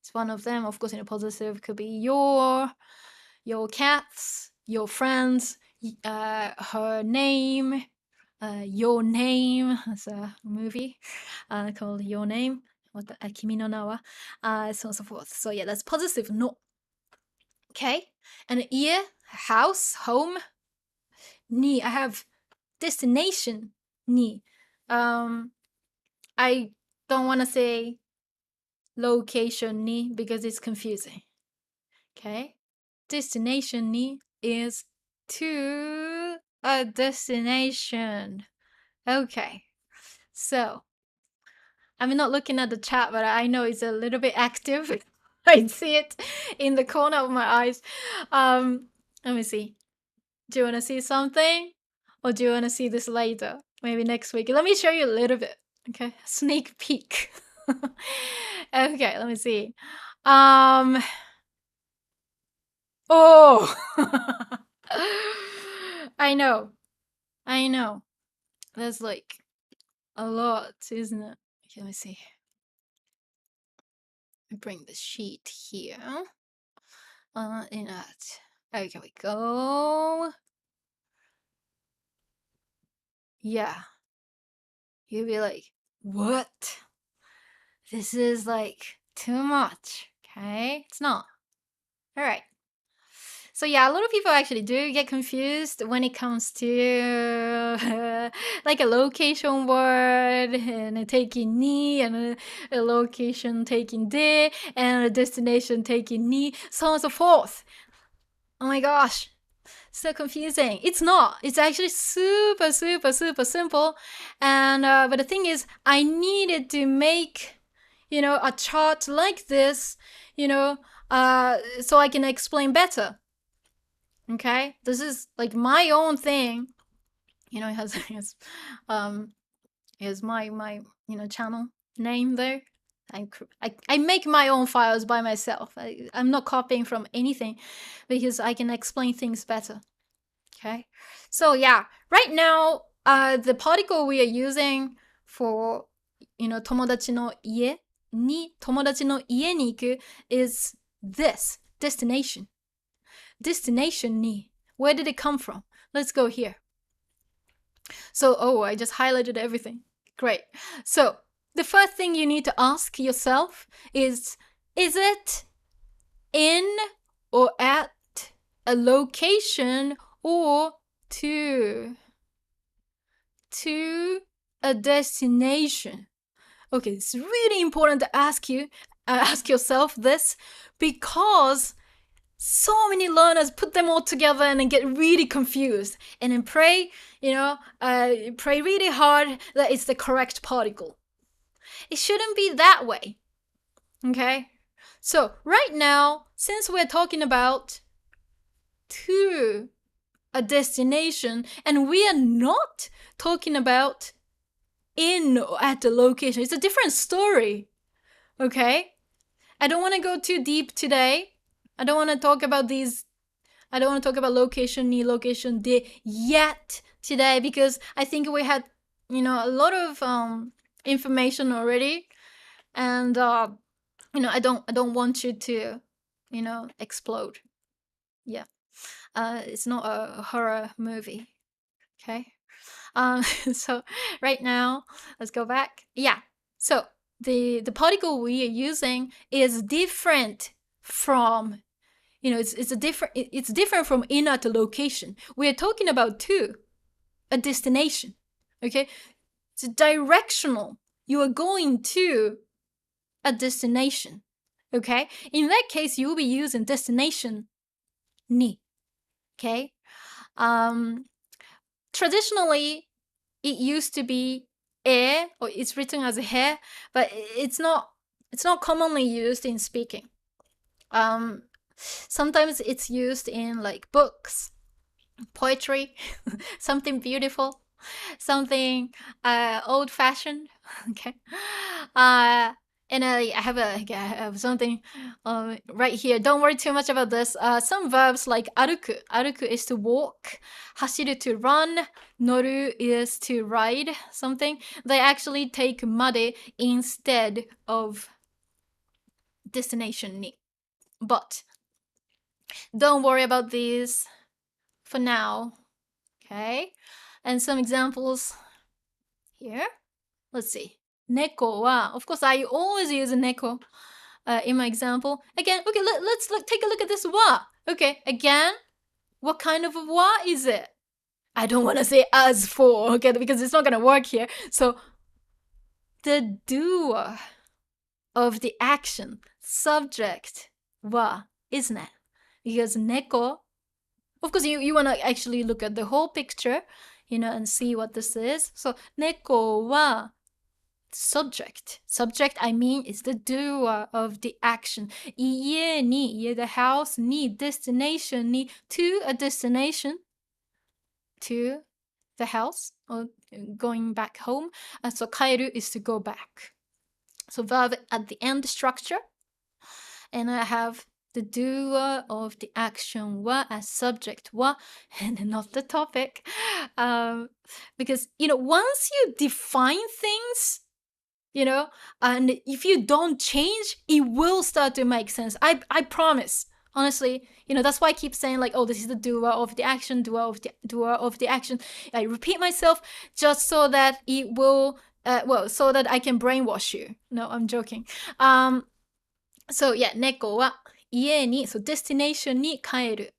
it's one of them. Of course, in a possessive could be your cats, your friends, her name, your name. That's a movie called Your Name. Kimi no na wa. So on and so forth. So yeah, that's possessive no. Okay. And ie, house, home. Ni, I have destination. Ni. I don't want to say location ni because it's confusing. Okay. Destination ni is to a destination. Okay. So I'm not looking at the chat, but I know it's a little bit active. I see it in the corner of my eyes. Let me see. Do you want to see something? Or do you want to see this later? Maybe next week. Let me show you a little bit. Okay. Sneak peek. Okay, let me see. Oh! I know. There's like a lot, isn't it? Okay, let me see. Let me bring the sheet here. In that. Okay, we go. Yeah. You'll be like, what? This is like too much. Okay? It's not. All right. So yeah, a lot of people actually do get confused when it comes to like a location word and a taking ni and a location taking de and a destination taking ni, so on and so forth. Oh my gosh, so confusing. It's not. It's actually super, super, super simple. And but the thing is, I needed to make, a chart like this, so I can explain better. Okay, this is like my own thing. It has my channel name there. I make my own files by myself. I'm not copying from anything because I can explain things better. Okay, so yeah, right now the particle we are using for 友達の家に行く is this destination. Destination ni. Where did it come from? Let's go here. So, I just highlighted everything. Great. So, the first thing you need to ask yourself is it in or at a location or to a destination? Okay, it's really important to ask yourself this because so many learners put them all together and then get really confused and then pray really hard that it's the correct particle. It shouldn't be that way. Okay? So right now, since we're talking about to a destination, and we are not talking about in or at the location, it's a different story. Okay? I don't want to go too deep today. I don't want to talk about location ni, location de yet today, because I think we had, a lot of information already, and I don't want you to, explode. Yeah. It's not a horror movie. Okay. So right now, let's go back. Yeah. So the particle we are using is different from, it's different from in at a location. We are talking about to a destination. Okay. It's directional. You are going to a destination. Okay. In that case, you will be using destination ni. Okay. Traditionally, it used to be or it's written as he, but it's not commonly used in speaking. Sometimes it's used in like books, poetry, something beautiful, something old-fashioned. Okay. And I have something right here. Don't worry too much about this. Some verbs like aruku. Aruku is to walk. Hashiru to run. Noru is to ride something. They actually take made instead of destination ni. But don't worry about these for now. Okay. And some examples here. Let's see. Neko wa, of course, I always use neko in my example. Again, okay, let's take a look at this wa. Okay, again, what kind of a wa is it? I don't want to say as for, okay, because it's not going to work here. So, the doer of the action, subject wa, isn't it? Because neko, of course, you want to actually look at the whole picture, and see what this is. So, neko wa, subject. Subject, I mean, is the doer of the action. Ie ni, the house, ni, destination, ni, to a destination, to the house, or going back home. So kaeru is to go back. So verb at the end structure. And I have the doer of the action wa as subject wa, and not the topic. Because, once you define things, and if you don't change, it will start to make sense. I promise. Honestly, that's why I keep saying like, oh, this is the doer of the action, doer of the action. I repeat myself just so that it will, so that I can brainwash you. No, I'm joking. So yeah, neko wa ie ni, so destination ni kaeru.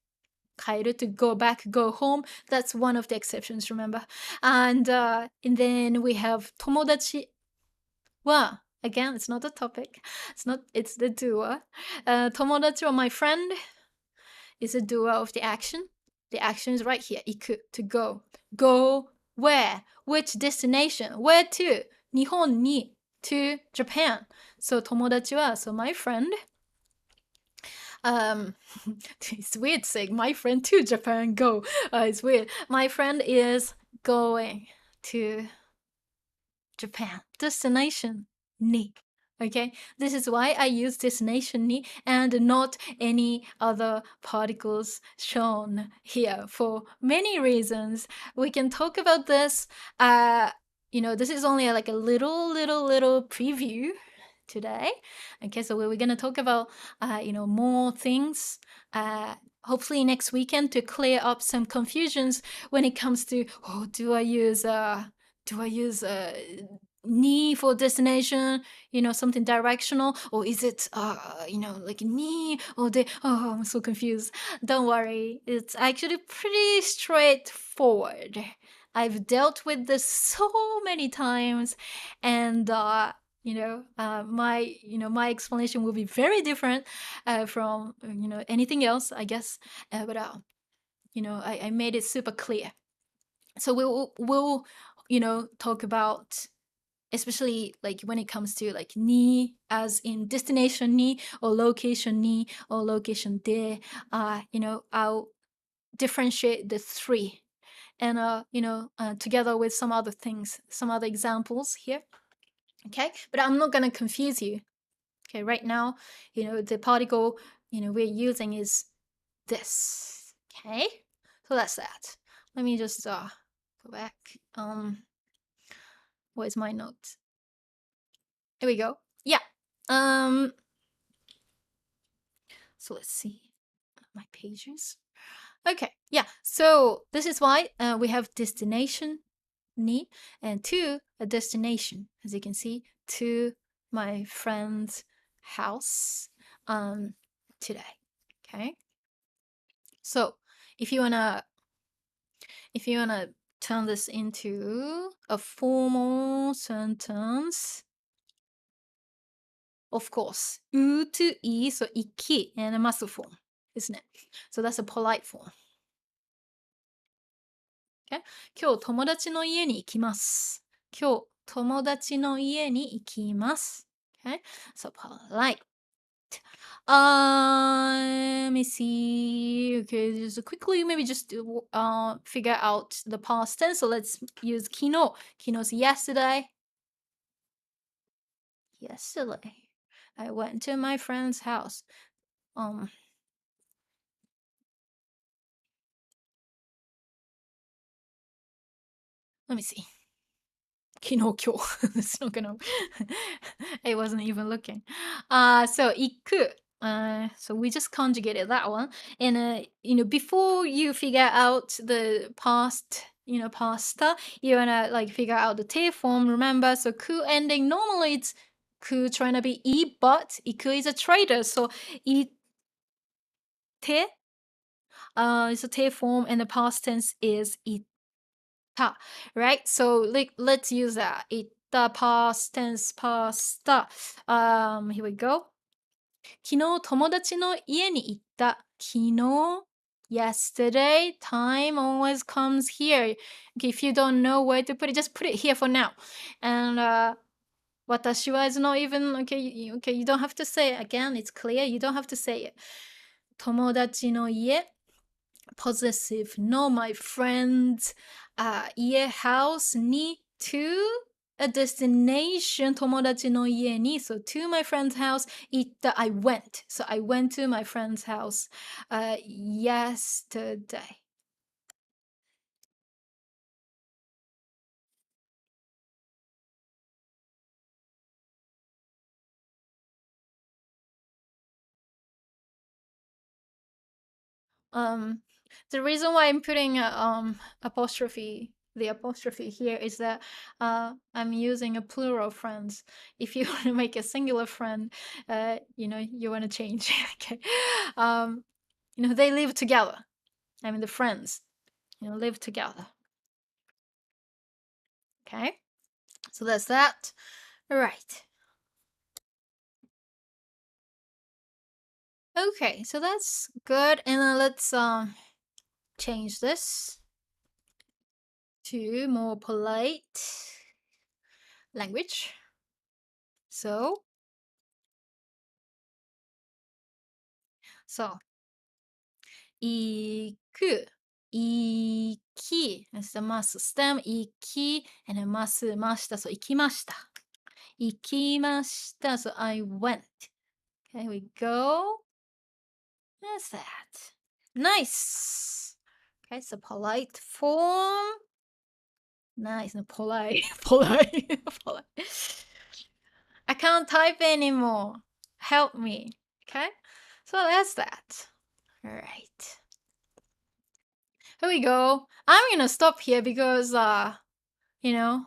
Kaeru, to go back, go home. That's one of the exceptions, remember? And then we have tomodachi. Well, again, it's not a topic. It's the doer. Tomodachi or my friend is a doer of the action. The action is right here. Iku, to go. Go where? Which destination? Where to? Nihon ni, to Japan. So tomodachi wa, so my friend. It's weird saying my friend to Japan, go. It's weird. My friend is going to Japan. Destination ni. Okay, this is why I use destination ni and not any other particles shown here for many reasons. We can talk about this. This is only like a little preview today. Okay, so we're gonna talk about more things. Hopefully next weekend to clear up some confusions when it comes to do I use ni for destination, something directional, or is it like ni or de? Oh, I'm so confused. Don't worry, it's actually pretty straightforward. I've dealt with this so many times, and my explanation will be very different from anything else, I guess. But I made it super clear. So we'll talk about especially like when it comes to like ni, as in destination ni or location ni or location de, I'll differentiate the three, and together with some other things, some other examples here. Okay, but I'm not gonna confuse you. Okay, right now, the particle we're using is this. Okay, so that's that. Let me just go back. Where's my notes? Here we go. Yeah. So let's see my pages. Okay, yeah. So this is why we have destination ni and to a destination, as you can see, to my friend's house today. Okay. So if you wanna turn this into a formal sentence, of course, u to e, so iki, and a masu form, isn't it? So that's a polite form. Okay? 今日友達の家に行きます。今日友達の家に行きます。Okay? So polite. Let me see. Okay, just quickly, maybe just figure out the past tense. So let's use 昨日. 昨日 is yesterday. Yesterday, I went to my friend's house. Let me see. 昨日今日 it's not gonna I wasn't even looking. So 行く so we just conjugated that one, and before you figure out the past pasta, you wanna like figure out the te form, remember? So ku ending, normally it's ku trying to be e, but iku is a trader, so ite is a te form, and the past tense is ita, right? So like let's use that. Ita past tense pasta. Here we go. 昨日友達の家に行った。昨日 yesterday, time always comes here. Okay, if you don't know where to put it, just put it here for now. And 私は is not even, okay, you don't have to say it again. It's clear. You don't have to say it. 友達の家 possessive, no, my friends, 家 house に to a destination, 友達の家に so to my friend's house 行った I went, so I went to my friend's house yesterday. The reason why I'm putting the apostrophe here is that I'm using a plural friends. If you want to make a singular friend, you want to change. Okay, they live together. I mean, the friends, live together. Okay, so that's that. All right. Okay, so that's good, and then let's change this to more polite language. So,行く、行き、that's the mas stem, 行き, and then mas, ました、so 行きました。行きました、so I went. Okay, we go. That's that. Nice. Okay, so polite form. Nice, no, polite, polite, polite. I can't type anymore. Help me. Okay, so that's that. All right. Here we go. I'm gonna stop here because I don't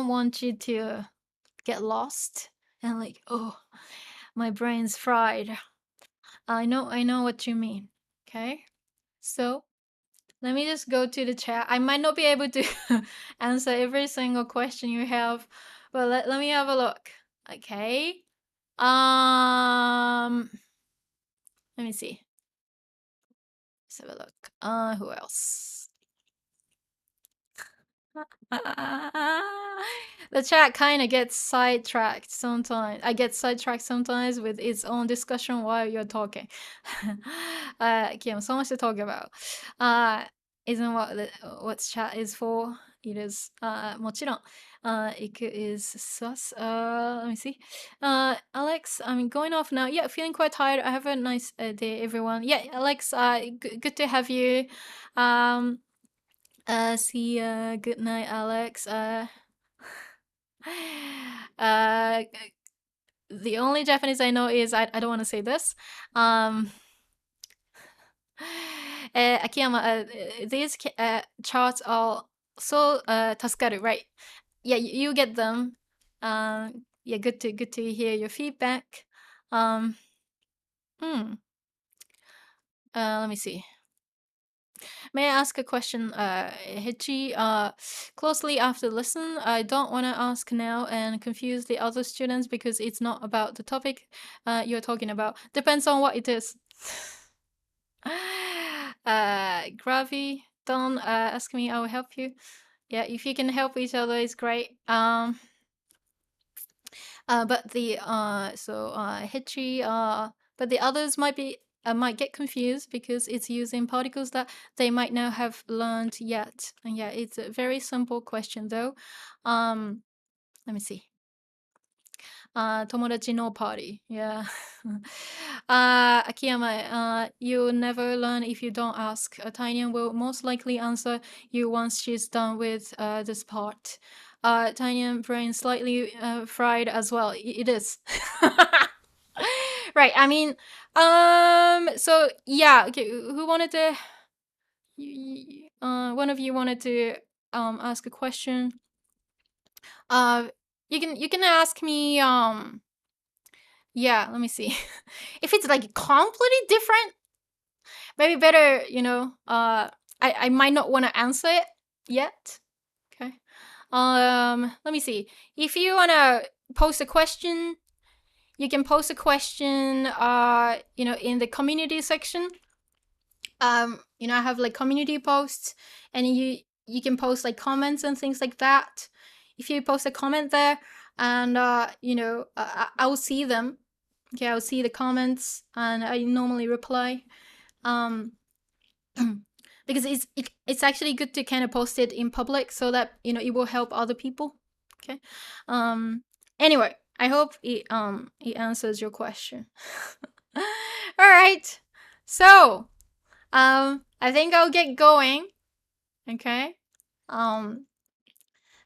want you to get lost and like, oh, my brain's fried. I know what you mean. Okay? So let me just go to the chat. I might not be able to answer every single question you have, but let me have a look. Okay. Let me see. Let's have a look. Who else? The chat kind of gets sidetracked sometimes. I get sidetracked sometimes with its own discussion while you're talking. Kim, so much to talk about. Isn't what chat is for? It is もちろん Iku is sus. Let me see. Alex, I'm going off now. Yeah, feeling quite tired. I have a nice day, everyone. Yeah, Alex, good to have you. See ya. Good night, Alex. The only Japanese I know is I don't want to say this. Akiyama, these charts are so 助かる, right? Yeah, you get them. Yeah, good to hear your feedback. Let me see. May I ask a question, Hichi? Closely after listen, I don't want to ask now and confuse the other students because it's not about the topic you're talking about. Depends on what it is. Gravi, don't ask me, I will help you. Yeah, if you can help each other, it's great. But the Hichi, but the others might get confused because it's using particles that they might not have learned yet. And yeah, it's a very simple question though. Let me see. 友達 no party. Yeah. Akiyama, you'll never learn if you don't ask. Taenyan will most likely answer you once she's done with this part. Taenyan brain slightly fried as well. It is. Right. I mean, so yeah. Okay, who wanted to? One of you wanted to ask a question. You can ask me. Yeah. Let me see. If it's like completely different, maybe better. I might not want to answer it yet. Okay. Let me see. If you wanna post a question, you can post a question. In the community section. I have like community posts, and you can post like comments and things like that. If you post a comment there, and I will see them. Okay, I'll see the comments, and I normally reply. Because it's actually good to kind of post it in public so that it will help other people. Okay. Anyway, I hope it answers your question. All right. So, I think I'll get going. Okay.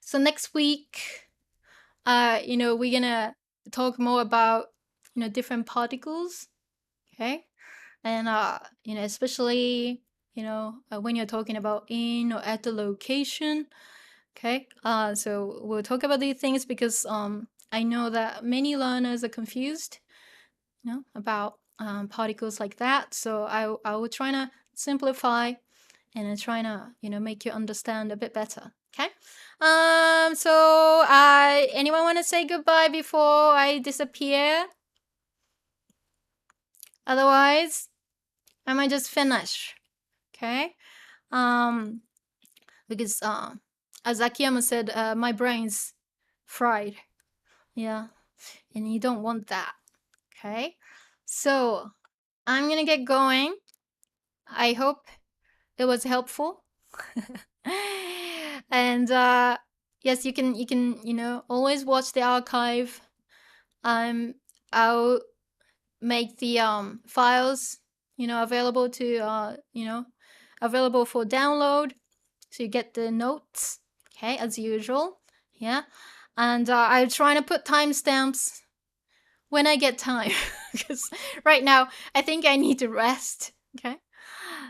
So next week, we're gonna talk more about different particles. Okay. And especially when you're talking about in or at the location. Okay. So we'll talk about these things because I know that many learners are confused about particles like that. So I will try to simplify and try to make you understand a bit better. Okay. So anyone want to say goodbye before I disappear? Otherwise, I might just finish. Okay. Because as Akiyama said, my brain's fried. Yeah. And you don't want that. Okay. So I'm gonna get going. I hope it was helpful. And yes, you can always watch the archive. I'll make the files available to available for download, so you get the notes, okay, as usual. Yeah. And I'm trying to put timestamps when I get time, because right now I think I need to rest. Okay.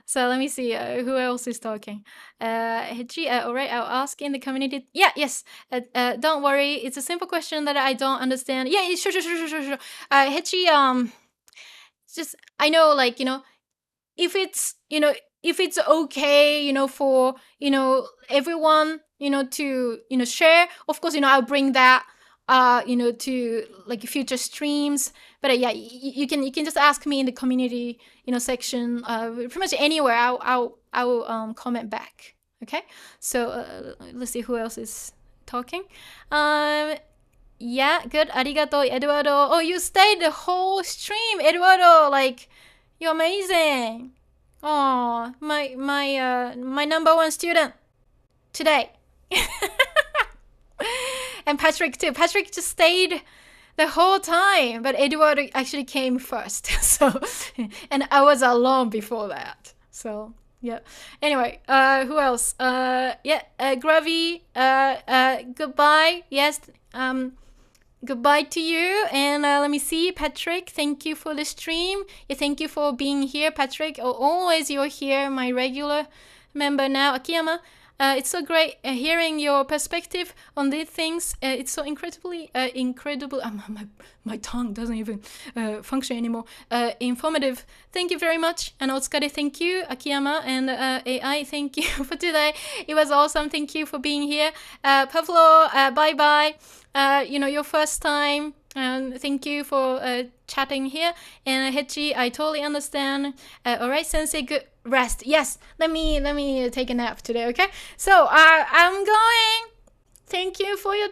So let me see who else is talking. Hichi, all right, I'll ask in the community. Yeah, yes. Don't worry, it's a simple question that I don't understand. Yeah, sure. Hichi, just I know, like if it's okay, for everyone, to share. Of course, I'll bring that to like future streams. But yeah, you can just ask me in the community section, pretty much anywhere. I'll comment back. Okay, so let's see who else is talking. Yeah, good. Arigato, Eduardo. Oh, you stayed the whole stream, Eduardo. Like, you're amazing. Oh, my number one student today. And Patrick too. Patrick just stayed the whole time, but Eduardo actually came first. So, and I was alone before that. So, yeah. Anyway, who else? Gravy. Goodbye. Yes. Goodbye to you. And let me see, Patrick. Thank you for the stream. Yeah, thank you for being here, Patrick. Always you're here, my regular member now, Akiyama. It's so great hearing your perspective on these things. It's so incredibly incredible. My tongue doesn't even function anymore. Informative. Thank you very much. And Otsukare, thank you. Akiyama and AI, thank you for today. It was awesome. Thank you for being here. Pavlo, bye-bye. Your first time. Thank you for chatting here. And Hechi, I totally understand. All right, Sensei, good rest. Yes, let me take a nap today, okay? So I'm going. Thank you for your